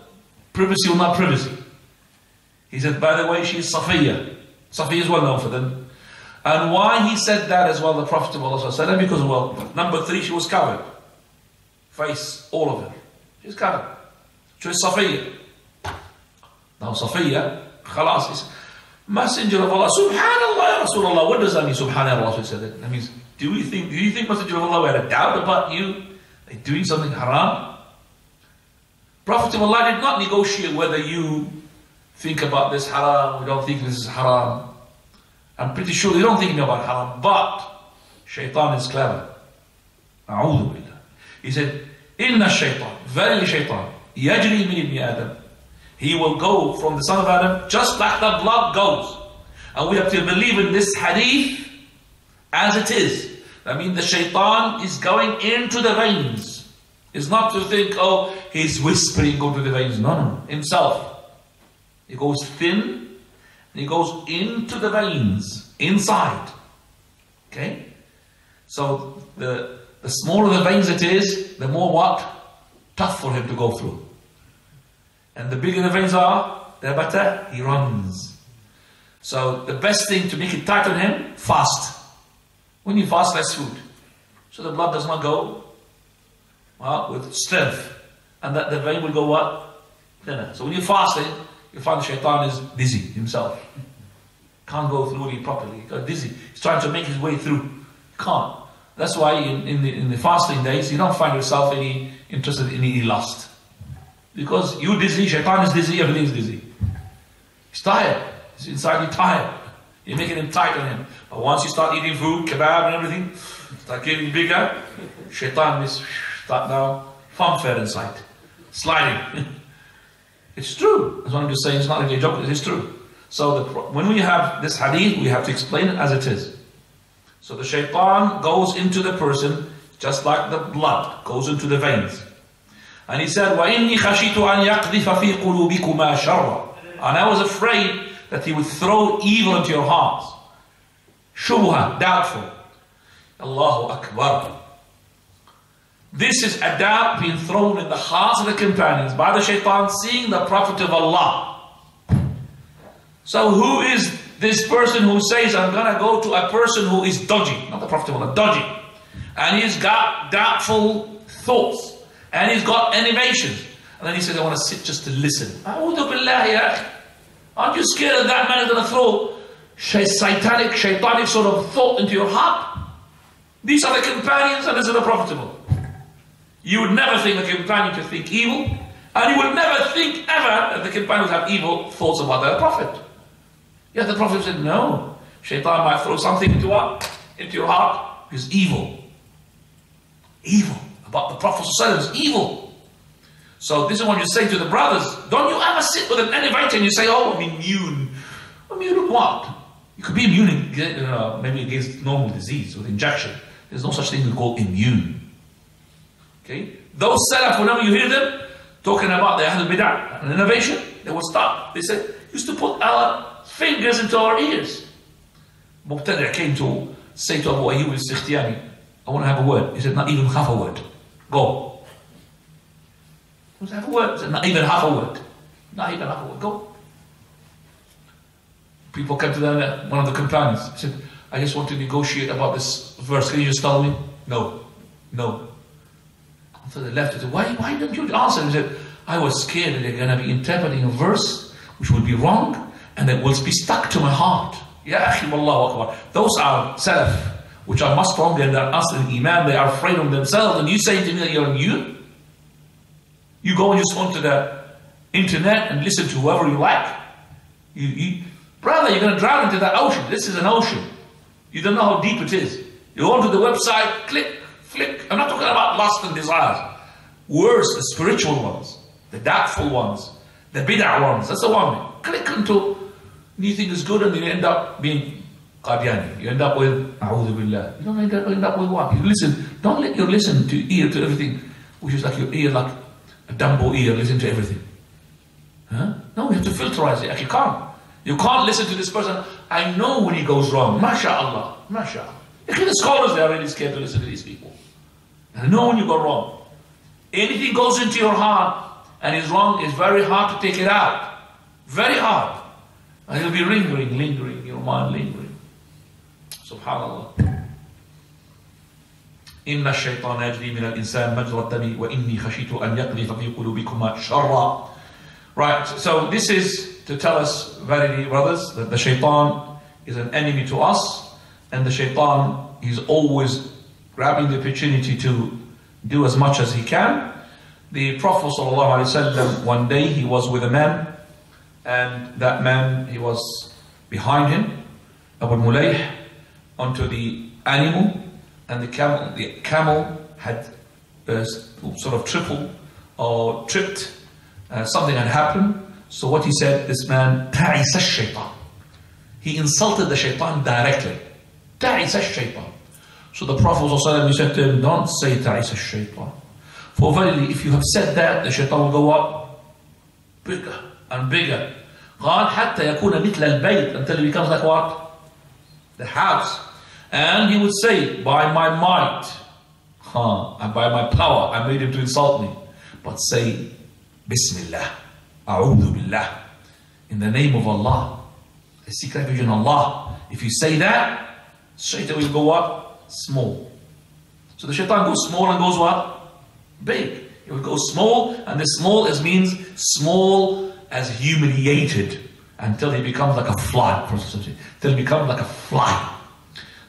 Privacy or not privacy. He said, by the way, she's Safiya. Safiya is well known for them. And why he said that as well, the Prophet of Allah said that because, well, number 3, she was covered. Face, all of her. She's covered. She was Safiya. Now Safiya, khalas, is Messenger of Allah. Subhanallah, Ya Rasulullah. What does that mean? Subhanallah, said that. That means, do you think Messenger of Allah had a doubt about you? Like doing something haram? Prophet of Allah did not negotiate whether you think about this haram, we don't think this is haram. I'm pretty sure they don't think about haram, but shaitan is clever. A'udhu billah. He said, Inna shaitan, verily shaitan, yajri min ibn Adam. He will go from the son of Adam just like the blood goes. And we have to believe in this hadith as it is. That means the shaitan is going into the veins. It's not to think, oh, he's whispering, go to the veins. No, himself. He goes thin, and he goes into the veins, inside. Okay? So the smaller the veins it is, the more what? Tough for him to go through. And the bigger the veins are, the better he runs. So the best thing to make it tight on him, fast. When you fast, less food. So the blood does not go with strength. And that the vein will go what? Thinner. So when you're fasting, you find the shaitan is dizzy himself. Can't go through it properly. He got dizzy. He's trying to make his way through. Can't. That's why in the fasting days, you don't find yourself any interested in any lust. Because you're dizzy, shaitan is dizzy, everything's dizzy. He's tired. He's inside, he's tired. You're making him tight on him. But once you start eating food, kebab and everything, start getting bigger, shaitan is start now funfair inside. Sliding. It's true. That's what I'm just saying. It's not really a joke. It is true. So when we have this hadith, we have to explain it as it is. So the shaitan goes into the person just like the blood goes into the veins. And he said, وَإِنِّي خَشِيتُ أَنْ يَقْذِفَ فِي قُلُوبِكُمَا شَرًّا. And I was afraid that he would throw evil into your hearts. Shubha, doubtful. Allahu Akbar. This is adab being thrown in the hearts of the companions by the shaitan seeing the Prophet of Allah. So who is this person who says, I'm going to go to a person who is dodgy, not the Prophet of Allah, dodgy. And he's got doubtful thoughts. And he's got animations. And then he says, I want to sit just to listen. A'udhu billahi ya akhi. Aren't you scared that that man is going to throw satanic, shaitanic sort of thought into your heart? These are the companions and this is the Prophet of Allah. You would never think the companion to think evil. And you would never think ever that the companions have evil thoughts about their Prophet. Yet the Prophet said, no. Shaitan might throw something into your heart. Because evil. Evil. About the Prophet is evil. So this is what you say to the brothers. Don't you ever sit with an elevator and you say, oh, I'm immune. Immune of what? You could be immune maybe against normal disease with injection. There's no such thing called immune. Okay? Those salaf, whenever you hear them talking about the Ahlul Bid'ah and innovation, they will stop. They said, used to put our fingers into our ears. Muqtada came to say to Abu Ayyub al-Sikhtiyani, I want to have a word. He said, not even half a word. Go. He said, have a word. He said, not even half a word. Not even half a word. Go. People came to them, one of the companions. He said, I just want to negotiate about this verse. Can you just tell me? No. No. So they left. He said, why don't you answer? He said, I was scared that they're going to be interpreting a verse which would be wrong and that will be stuck to my heart. Ya akhi, wallahu akbar. Those are salaf, which are much stronger than us in Iman. They are afraid of themselves. And you say to me that you're immune? You go and just onto the internet and listen to whoever you like? Brother, you're going to drown into that ocean. This is an ocean. You don't know how deep it is. You go onto the website, click, flick. I'm not talking about lust and desires. Worse, the spiritual ones, the doubtful ones, the bid'ah ones. That's the one. Click into, you think it's good, and you end up being Qadiani. You end up with A'udhu Billah. You don't end up with what? You listen. Don't let your listen to ear to everything, which is like your ear, like a Dumbo ear, listen to everything. Huh? No, you have to filterize it. You can't. You can't listen to this person. I know when he goes wrong. MashaAllah. MashaAllah. The scholars, they are really scared to listen to these people. I know when you go wrong. Anything goes into your heart and is wrong, it's very hard to take it out. Very hard. And it'll be lingering, your mind lingering. Subhanallah. إن الشيطان يجري من الإنسان مجرى الدم وإني خشيت أن يقذف في قلوبكما شرا. Right, so this is to tell us, verily brothers, that the shaitan is an enemy to us, and the shaitan is always grabbing the opportunity to do as much as he can. The Prophet ﷺ, one day he was with a man, and that man, he was behind him, Abu Mulayh, onto the animal, and the camel had sort of tripped. Something had happened. So what he said, this man, ta'isa shaitan. He insulted the shaitan directly. Ta'isa shaitan. So the Prophet ﷺ, he said to him, don't say ta'isa shaitan. For verily, if you have said that, the shaitan will go up bigger and bigger. قال حتى يكون مثل البيت, until he becomes like what? The house. And he would say, by my might, and by my power, I made him to insult me. But say, Bismillah, A'udhu Billah, in the name of Allah. I seek refuge in Allah. If you say that, shaitan will go up small. So the shaitan goes small and goes what? Big. It will go small, and the small means small as humiliated, until he becomes like a fly. Until he becomes like a fly.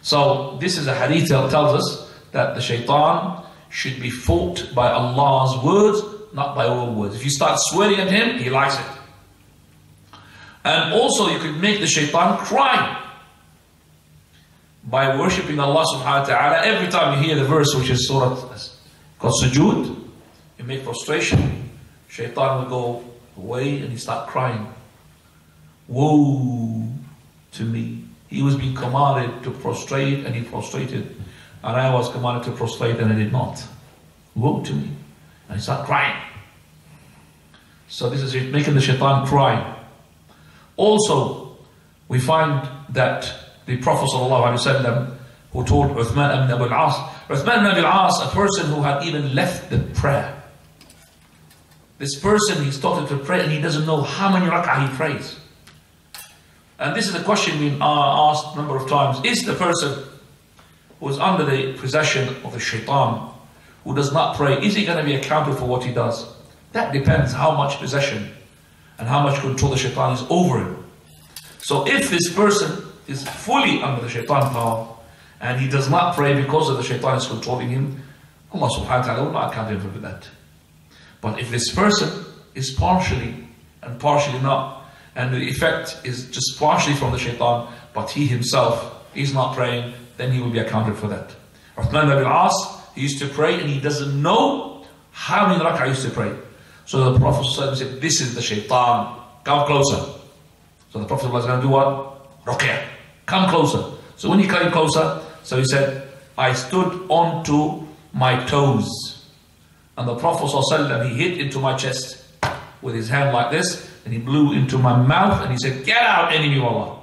So this is a hadith that tells us that the shaitan should be fought by Allah's words, not by our words. If you start swearing at him, he likes it. And also you could make the shaitan cry by worshipping Allah subhanahu wa ta'ala. Every time you hear the verse which is surah called sujood, you make prostration, shaitan will go away and he start crying. Woe to me. He was being commanded to prostrate and he prostrated. And I was commanded to prostrate and I did not. Woe to me. And he started crying. So this is making the shaitan cry. Also, we find that the Prophet ﷺ, who told Uthman ibn Abu al-As, Uthman ibn Abu al-As, a person who had even left the prayer. This person, he started to pray and he doesn't know how many rak'ah he prays. And this is a question we've asked a number of times. Is the person who is under the possession of the shaitan, who does not pray, is he going to be accounted for what he does? That depends how much possession and how much control the shaitan is over him. So if this person is fully under the shaitan power and he does not pray because of the shaitan is controlling him, Allah subhanahu wa ta'ala will not account him for that. But if this person is partially and partially not, and the effect is just partially from the shaitan, but he himself is not praying, then he will be accounted for that. Uthman ibn al-As, he used to pray and he doesn't know how many rak'ah he used to pray. So the Prophet said, this is the shaitan, come closer. So the Prophet was going to do what? Ruqyah, come closer. So when he came closer, so he said, I stood onto my toes. And the Prophet ﷺ, he hit into my chest with his hand like this, and he blew into my mouth, and he said, get out, enemy of Allah.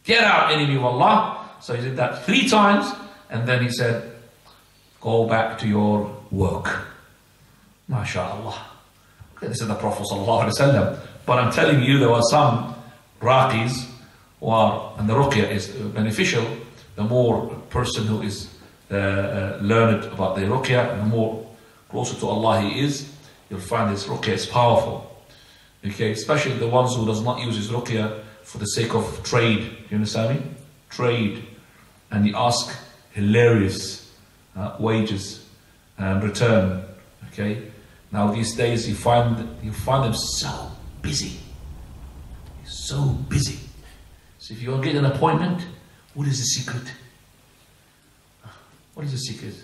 Get out, enemy of Allah. So he did that 3 times, and then he said, go back to your work. MashaAllah. Okay, this is the Prophet ﷺ. But I'm telling you, there were some raqis, and the ruqyah is beneficial. The more a person who is learned about the ruqyah, and the more closer to Allah he is, you'll find his ruqya is powerful. Okay, especially the ones who does not use his ruqya for the sake of trade. You understand me? Trade. And he asks hilarious wages and return. Okay. Now these days you find them so busy. So busy. So if you want to get an appointment, what is the secret? What is the secret?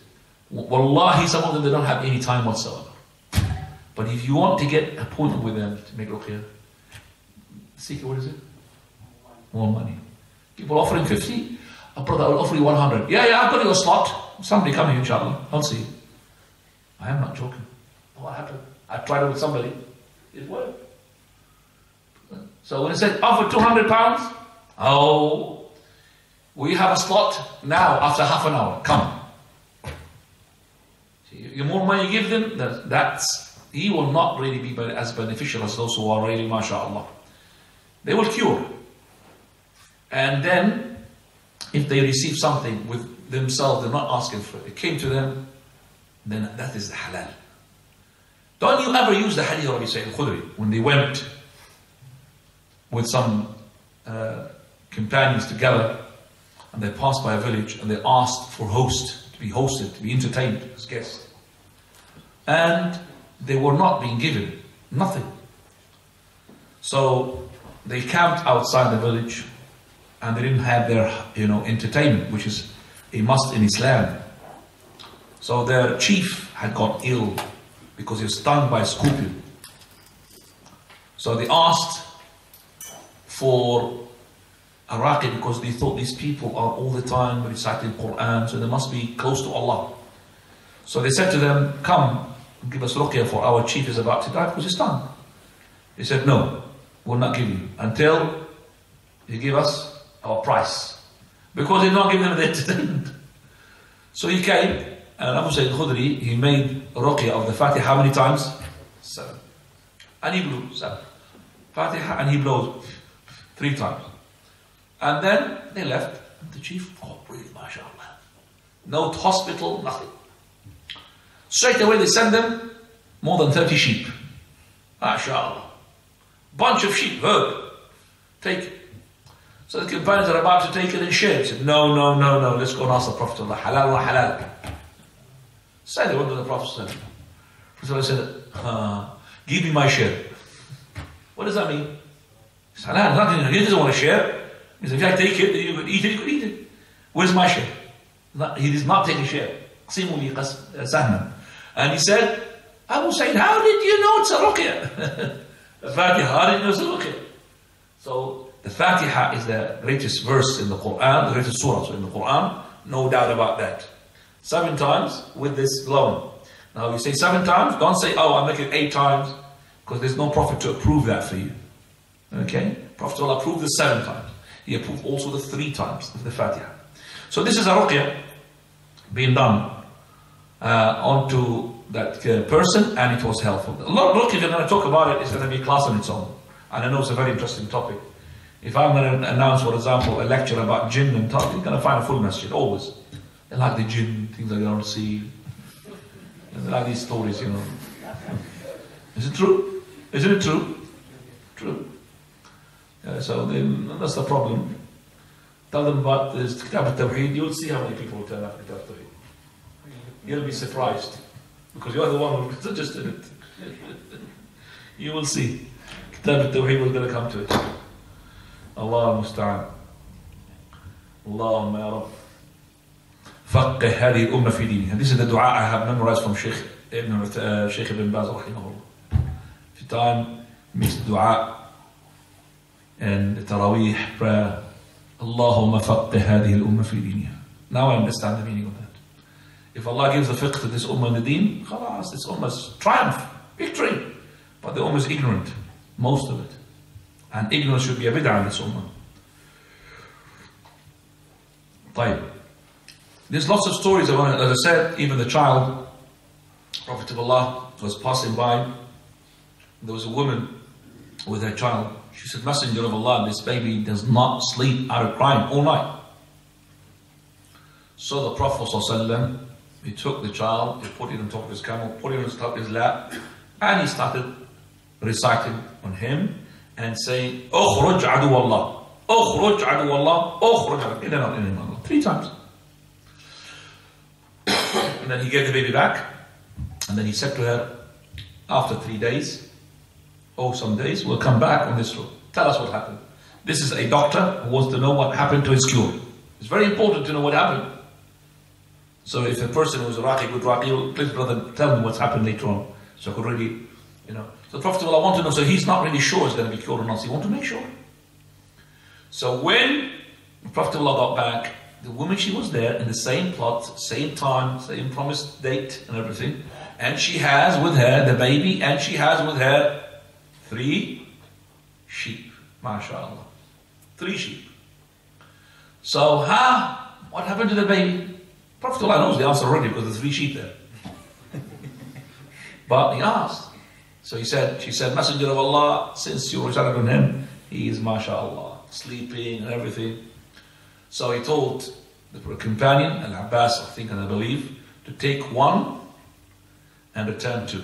Wallahi, some of them, they don't have any time whatsoever. But if you want to get an appointment with them to make ruqya, the secret, what is it? More money. People offering 50, a brother will offer you 100. Yeah, I've got you a slot. Somebody come here, inshallah. I'll see you. I am not joking. What happened? I tried it with somebody. It worked. So when it said offer £200, oh, we have a slot now after half an hour. Come. The more money you give them, he will not really be as beneficial as those who are really, mashallah. They will cure. And then, if they receive something with themselves, they're not asking for it. It came to them, then that is the halal. Don't you ever use the hadith of Abi Sa'id al-Khudri when they went with some companions together and they passed by a village and they asked for to be hosted, to be entertained as guests. And they were not being given nothing. So they camped outside the village and they didn't have their entertainment, which is a must in Islam. So their chief had got ill because he was stung by a scorpion. So they asked for a raqi because they thought these people are all the time reciting Quran, so they must be close to Allah. So they said to them, come, give us ruqya for our chief is about to die because he's stung. He said, no, we'll not give you until you give us our price. Because they're not giving them the entertainment. So he came, and Abu Sa'id al-Khudri, he made ruqya of the Fatiha how many times? 7. And he blew 7. Fatiha, and he blows 3 times. And then they left, and the chief, oh, really, mashallah. No hospital, nothing. Straight away they send them more than 30 sheep. MashaAllah. Bunch of sheep, herd. Take it. So the companions are about to take it and share. He said, no, let's go and ask the Prophet Allah. Halal wa halal. So they went to the Prophet. The Prophet said, give me my share. What does that mean? He said, halal, he doesn't want to share. He said, if I take it, you could eat it, you could eat it. Where's my share? He does not take a share. And he said, Abu Sa'id, how did you know it's a ruqya? The Fatiha, how did you know it's a ruqya? So the Fatiha is the greatest verse in the Quran, the greatest surah in the Quran, no doubt about that. 7 times with this blowing. Now you say 7 times, don't say, oh, I'll make it 8 times, because there's no Prophet to approve that for you. Okay? Prophet will approve the 7 times. He approved also the 3 times of the Fatiha. So this is a ruqya being done onto that person, and it was helpful. Look, if you're going to talk about it, it's going to be a class on its own. And I know it's a very interesting topic. If I'm going to announce, for example, a lecture about jinn and talk, you're going to find a full masjid, always. They like the jinn, things they don't see. They like these stories, you know. Is it true? Isn't it true? True. So that's the problem. Tell them about this Kitab al-Tawheed, you'll see how many people will turn up Kitab al-Tawheed. You'll be surprised. Because you're the one who's interested in it. You will see. Kitab al-Tawheed, we're going to come to it. Allah musta'an. Allahumma ya Rabb. فقه هذه الأمة في دينها. This is the dua I have memorized from Sheikh Ibn Baz rahimahullah. Every time makes the dua and the Taraweeh prayer. Allahumma فقه هذه الأمة في دينها. Now I understand the meaning of that. If Allah gives the fiqh to this ummah in the deen, khalas, this ummah's triumph, victory. But the ummah is ignorant, most of it. And ignorance should be a bid'ah in this ummah. طيب. There's lots of stories about it. As I said, even the child, Prophet of Allah, was passing by. There was a woman with her child. She said, Messenger of Allah, this baby does not sleep out of crying all night. So the Prophet ﷺ He took the child, he put it on top of his camel, put it on top of his lap, and he started reciting on him and saying, "Ukhruj adu Allah, ukhruj adu Allah, ukhruj adu Allah," 3 times. And then he gave the baby back, and then he said to her, after 3 days, or some days, we'll come back on this road. Tell us what happened. This is a doctor who wants to know what happened to his cure. It's very important to know what happened. So if a person who's Raqi, good Raqi, please brother, tell me what's happened later on. So I could really, So the Prophet, well, I want to know. So he's not really sure it's going to be cured or not. So he wants to make sure. So when the Prophet got back, the woman, she was there in the same plot, same time, same promised date and everything. And she has with her the baby, and she has with her 3 sheep. MashaAllah. 3 sheep. So, what happened to the baby? Prophet knows the answer already because there's 3 sheep there. But he asked. So she said, Messenger of Allah, since you recited on him, he is MashaAllah, sleeping and everything. So he told the companion, Al-Abbas, I think and I believe, to take 1 and return 2.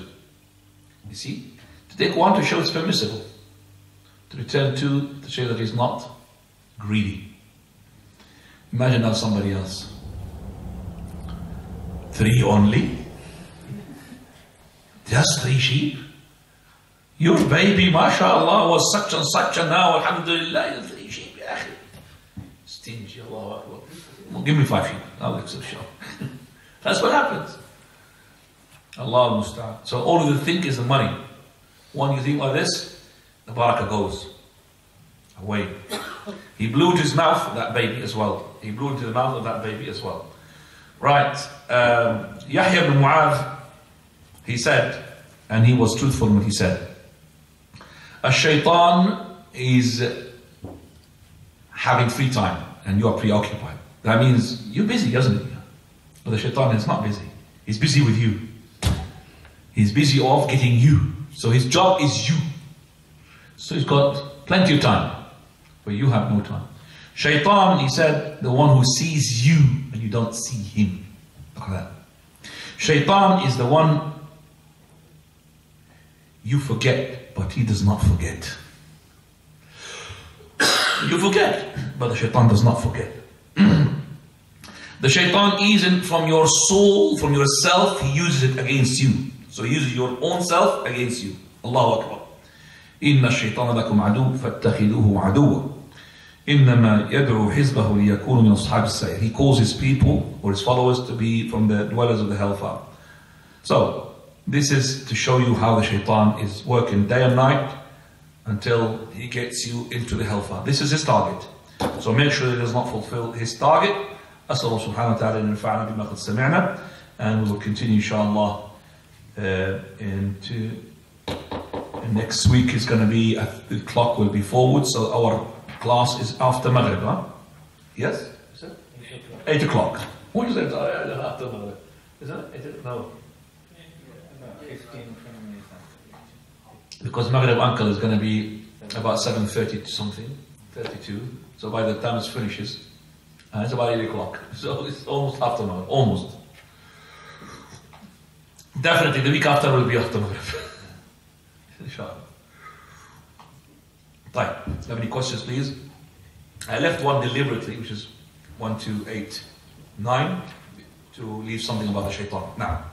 You see? To take 1 to show it's permissible. To return 2 to show that he's not greedy. Imagine now somebody else. 3 only? Just 3 sheep? Your baby, mashallah, was such and such, and now, alhamdulillah, 3 sheep, ya akhi. Stingy, Allahu Akbar. Well, give me 5 sheep, I'll accept show. That's what happens. Allah al-Musta'an. So all you think is the money. When you think like this, the barakah goes away. He blew into his mouth, that baby as well. He blew into the mouth of that baby as well. Right. Yahya ibn Mu'adh, he said, and he was truthful in what he said, a shaitan is having free time and you are preoccupied. That means you're busy, isn't it? But the shaitan is not busy. He's busy with you. He's busy off getting you. So his job is you. So he's got plenty of time, but you have no time. Shaitan, he said, the one who sees you and you don't see him. Look at that. Shaitan is the one you forget, but he does not forget. You forget, but the shaitan does not forget. The shaitan isn't from your soul, from yourself, he uses it against you. So he uses your own self against you. Allahu Akbar. إِنَّ الشَّيْطَانَ لَكُمْ عَدُوٌّ فَاتَّخِذُوهُ عَدُوًّا إِنَّمَا يَدْعُو حِزْبَهُ لِيَكُونُوا مِنْ أَصْحَابِ السَّعِيرِ. He calls his people or his followers to be from the dwellers of the hellfire. So this is to show you how the shaitan is working day and night until he gets you into the hellfire. This is his target. So make sure he does not fulfill his target. أسأل الله سبحانه وتعالى أن ينفعنا بما قد سمعنا, and we will continue inshallah into next week. Is going to be the clock will be forward, so our class is after Maghrib, huh? Yes? 8 o'clock. What is it? After Maghrib. Is it? No. 15, 20 minutes. Because Maghrib uncle is going to be about 7:30 to something, 32. So by the time it finishes, it's about 8 o'clock. So it's almost after Maghrib. Almost. Definitely the week after will be after Maghrib. Inshallah. Right. Have any questions, please? I left one deliberately, which is 1, 2, 8, 9, to leave something about the shaitan. Now.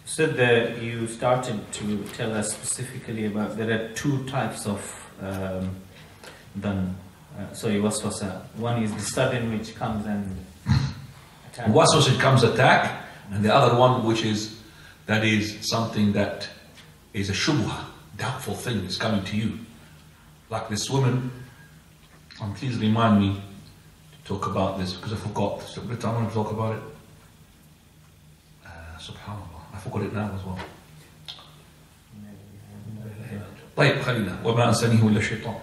So that you started to tell us specifically about there are 2 types of waswasa. One is the sudden which comes and attacks. Waswasa comes attack, and the other one which is that is something that is a shubha, doubtful thing is coming to you. Like this woman, and please remind me to talk about this because I forgot. So every time I want to talk about it, subhanallah, I forgot it now as well. طيب خلينا وما أنسانيه إلا الشيطان.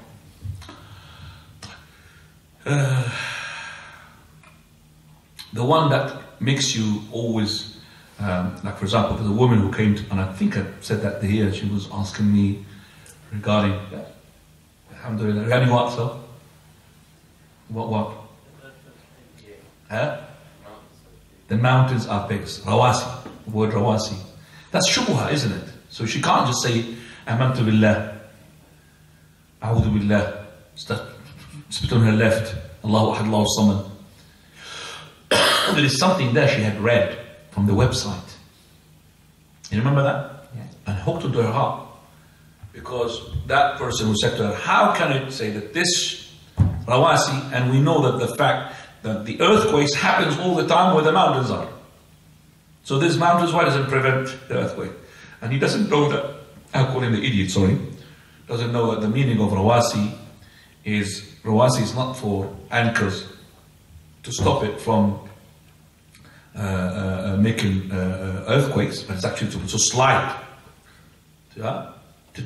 The one that makes you always like for example, there's a woman who came to, and I think I said that here, she was asking me regarding alhamdulillah, regarding what, so? What? Huh? The mountains are pigs. Rawasi. The word rawasi. That's shubha, isn't it? So she can't just say, Amantu billah. A'udhu billah. Spit on her left. Allahu ahad, Allahu samad. There is something there she had read from the website. You remember that? Yeah. And hooked into her heart. Because that person who said to her, how can it say that this rawasi, and we know that the fact that the earthquakes happens all the time where the mountains are. So these mountains, why does it prevent the earthquake? And he doesn't know that, I'll call him the idiot, sorry, doesn't know that the meaning of rawasi is not for anchors to stop it from making earthquakes, but it's actually to slide. To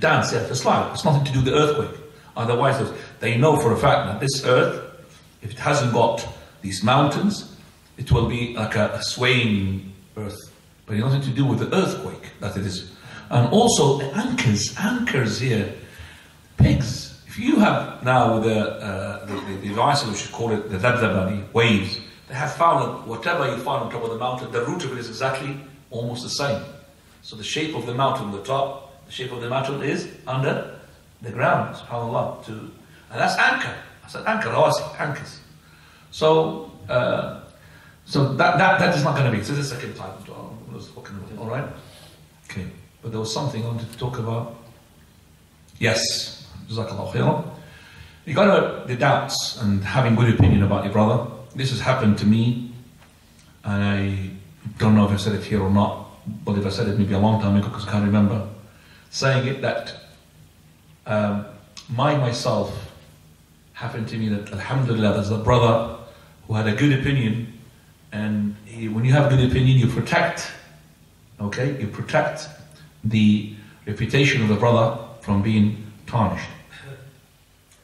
dance, yeah, to slide. It's nothing to do with the earthquake. Otherwise, they know for a fact that this earth, if it hasn't got these mountains, it will be like a swaying earth. But it's nothing to do with the earthquake that it is. And also anchors here, pigs. If you have now the device, we should call it the dabdabani, waves, they have found that whatever you find on top of the mountain, the root of it is exactly almost the same. So the shape of the mountain, the top, the shape of the mountain is under the ground, subhanAllah. And that's anchor. That's an anchor, rawasi, anchors. So that is not going to be. So this is the second time. All right? Okay. But there was something I wanted to talk about. Yes. Jazakallah khairan. Regarding the doubts and having good opinion about your brother, this has happened to me, and I don't know if I said it here or not, but if I said it maybe a long time ago because I can't remember saying it, that myself happened to me that alhamdulillah there's a brother who had a good opinion, and when you have good opinion you protect the reputation of the brother from being tarnished.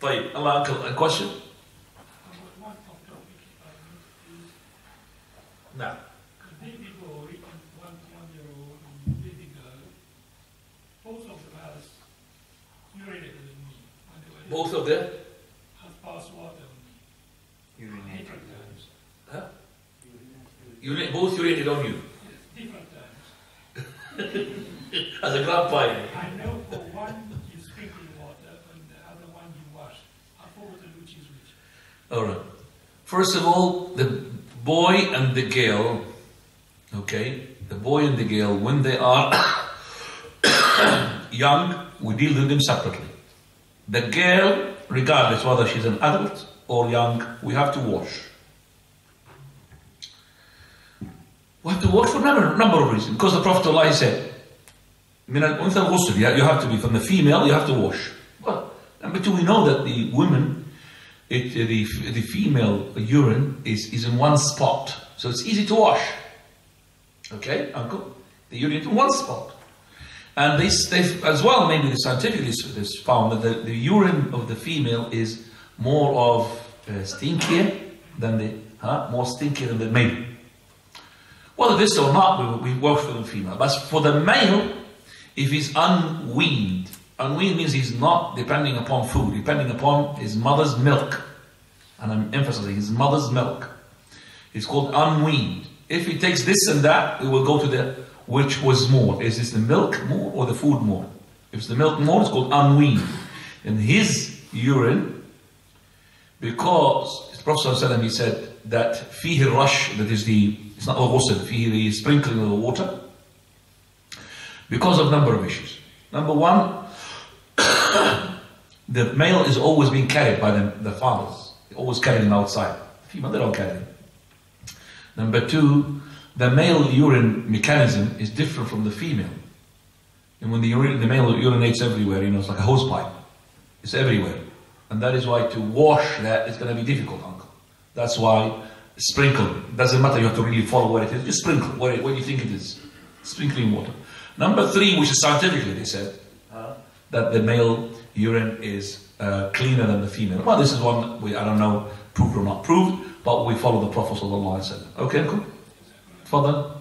طيب, Allah, uncle, a question? No. Both of them? Have passed water on me. Urinated. Different times. Huh? Both urinated on you? Yes, different times. As a grandpa. I know for one you sprinkle water and the other one you wash. I forgot which is which. Alright. First of all, the boy and the girl, okay? The boy and the girl, when they are young, we deal with them separately. The girl, regardless whether she's an adult or young, we have to wash. We have to wash for a number of reasons. Because the Prophet ﷺ said, you have to be from the female, you have to wash. Well, number two, we know that the women, the female urine is in one spot. So it's easy to wash. Okay, uncle? The urine in one spot. And they've as well, maybe scientifically it's found that the urine of the female is more of stinkier than the male. Whether this or not, we work for the female. But for the male, if he's unweaned means he's not depending upon food, depending upon his mother's milk. And I'm emphasizing his mother's milk. It's called unweaned. If he takes this and that, we will go to the which was more. Is this the milk more or the food more? If it's the milk more, it's called unweaned. And his urine, because the Prophet ﷺ, he said that fihi rush, that is it's not al-ghusl, fihi the sprinkling of the water, because of a number of issues. Number one, the male is always being carried by the fathers. They always carry him outside. The female, they don't carry him. Number two, the male urine mechanism is different from the female. And when the male urinates everywhere, it's like a hose pipe. It's everywhere. And that is why to wash that is going to be difficult, uncle. That's why sprinkle. It doesn't matter, you have to really follow where it is. Just sprinkle where you think it is. Sprinkling water. Number three, which is scientifically, they said, that the male urine is cleaner than the female. Well, this is one, I don't know, proved or not proved, but we follow the Prophet sallallahu alaihi wasallam. Okay, uncle? Fadal.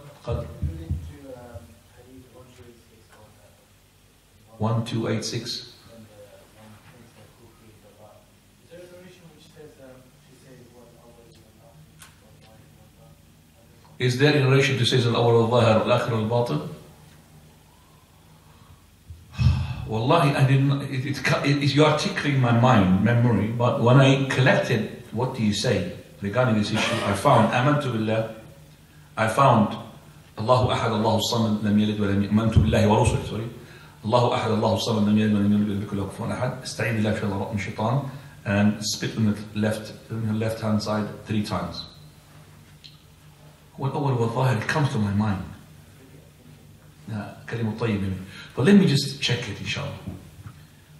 1286. is there in relation to says al-awwal al-zahir al-akhir al-batin? Wallahi, I didn't. You are tickling my memory. But when I collected, what do you say regarding this issue? I found amantu billah. I found Allahu ahad, Allahu samad, lam yalid wa lam yulad. Amantu billahi wa rusulihi. Sorry, Allahu ahad, Allahu samad, lam yalid wa lam yulad. Lam yakul lahu kufuwan ahad. Ista'id billahi min shaitan, and spit on the left hand side 3 times. Wal-awwal wal-zahir, it comes to my mind. كلمة طيبة. But let me just check it, inshallah.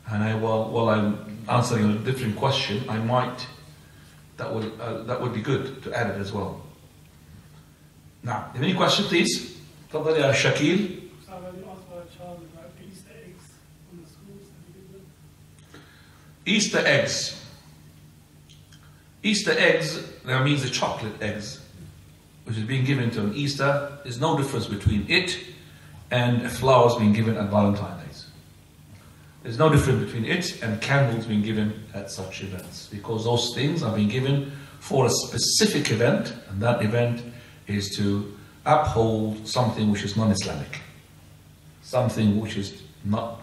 And while I'm answering a different question, I might, that would be good to add it as well. Now, have any question, please? تفضل يا شكيل. Easter eggs. Easter eggs, that means the chocolate eggs, which is being given to an Easter. There's no difference between it and flowers being given at Valentine's Day. There's no difference between it and candles being given at such events, because those things are being given for a specific event, and that event is to uphold something which is non-Islamic, something which is not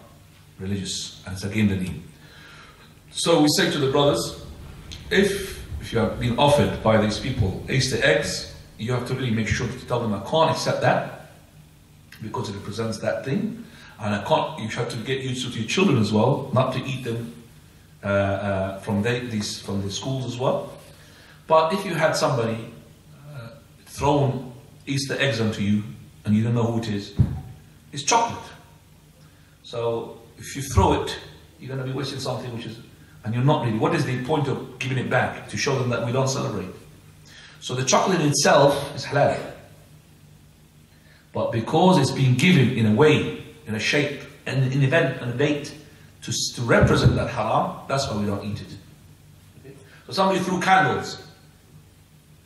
religious, and it's against the deen. So we say to the brothers, if you have been offered by these people Easter eggs, you have to really make sure to tell them, I can't accept that, because it represents that thing, and you have to get used to your children as well, not to eat them from the schools as well. But if you had somebody thrown Easter eggs onto you and you don't know who it is, it's chocolate. So if you throw it, you're going to be wasting something which is, and you're not really. What is the point of giving it back? To show them that we don't celebrate. So the chocolate in itself is halal. But because it's being given in a way, in a shape, and an event, and a date, to represent that haram, that's why we don't eat it. Okay? So somebody threw candles,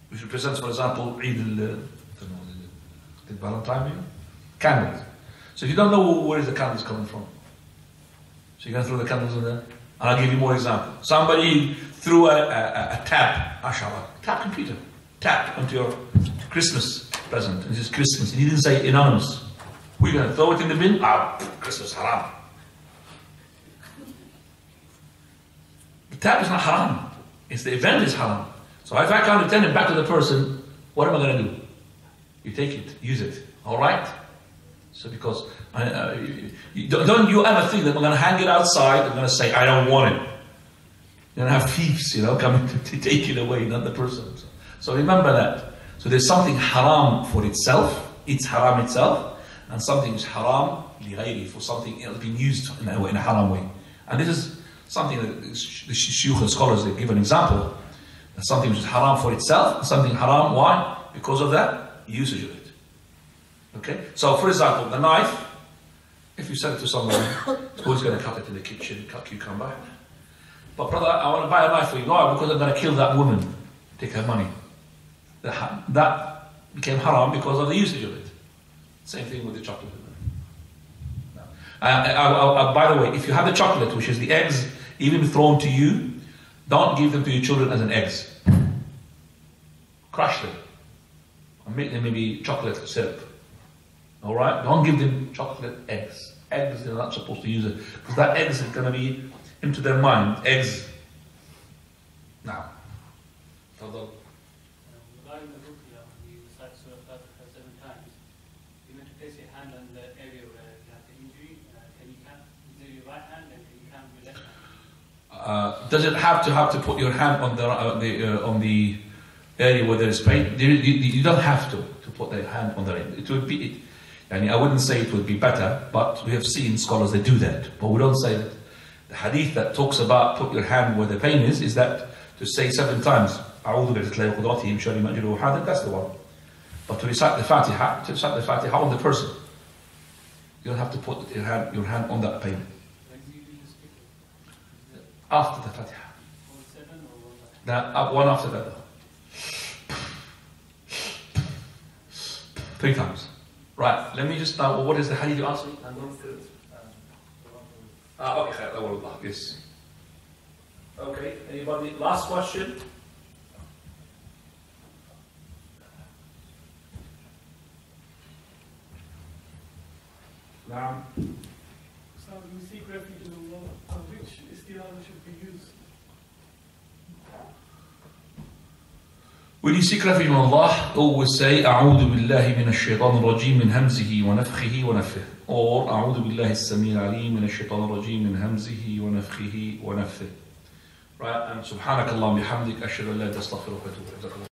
which represents, for example, Eid Valentine, candles. So if you don't know where is the candles coming from, so you're going to throw the candles in there. And I'll give you more examples. Somebody threw a tab, mashallah, computer, tap onto your Christmas present. This is Christmas. And he didn't say anonymous. We're going to throw it in the bin. Christmas haram. The tap is not haram. It's the event is haram. So if I can't return it back to the person, what am I going to do? You take it, use it. All right? So because don't you ever think that we're going to hang it outside and going to say, I don't want it. You're going to have thieves, coming to take it away, not the person. So remember that. So there's something haram for itself, it's haram itself, and something is haram li for something else being used in a haram way. And this is something that the shuyukh and scholars, they give an example. That something which is haram for itself, and something haram, why? Because of that usage of it. Okay? So for example, the knife, if you sell it to someone, who's going to cut it in the kitchen, cut cucumber. But brother, I want to buy a knife for you. Why? Because I'm going to kill that woman, take her money. That became haram because of the usage of it. Same thing with the chocolate. By the way, if you have the chocolate, which is the eggs, even thrown to you, don't give them to your children as an eggs. Crush them. And make them maybe chocolate syrup. Alright? Don't give them chocolate eggs. Eggs, they're not supposed to use it. Because that eggs is going to be into their mind. Eggs. Now. Fadal. Regarding the ruqya, you recite Surah Al-Fatiha 7 times. You meant to place your hand on the area where you have the injury. Can you count with your right hand and can you count with your left hand? Does it have to put your hand on the area where there is pain? You don't have to put the hand on the area. It would be. I wouldn't say it would be better, but we have seen scholars that do that. But we don't say that. The hadith that talks about put your hand where the pain is that to say 7 times, that's the one. But to recite the Fatiha on the person. You don't have to put your hand on that pain. After the Fatiha. One after that. 3 times. Right, let me just now, what is the hadith you asked me? I'm going through it. Okay, yes. Okay, anybody? Last question? Now, So we seek refuge in Allah, which isti'ana should be used. when you seek refuge in Allah, always say أعوذ بالله من الشيطان الرجيم من همزه ونفخه ونفثه, or أعوذ بالله السميع العليم من الشيطان الرجيم من همزه ونفخه ونفثه. Right, and سبحانك اللهم بحمدك أشهد أن لا إله إلا أنت أستغفرك وأتوب إليك.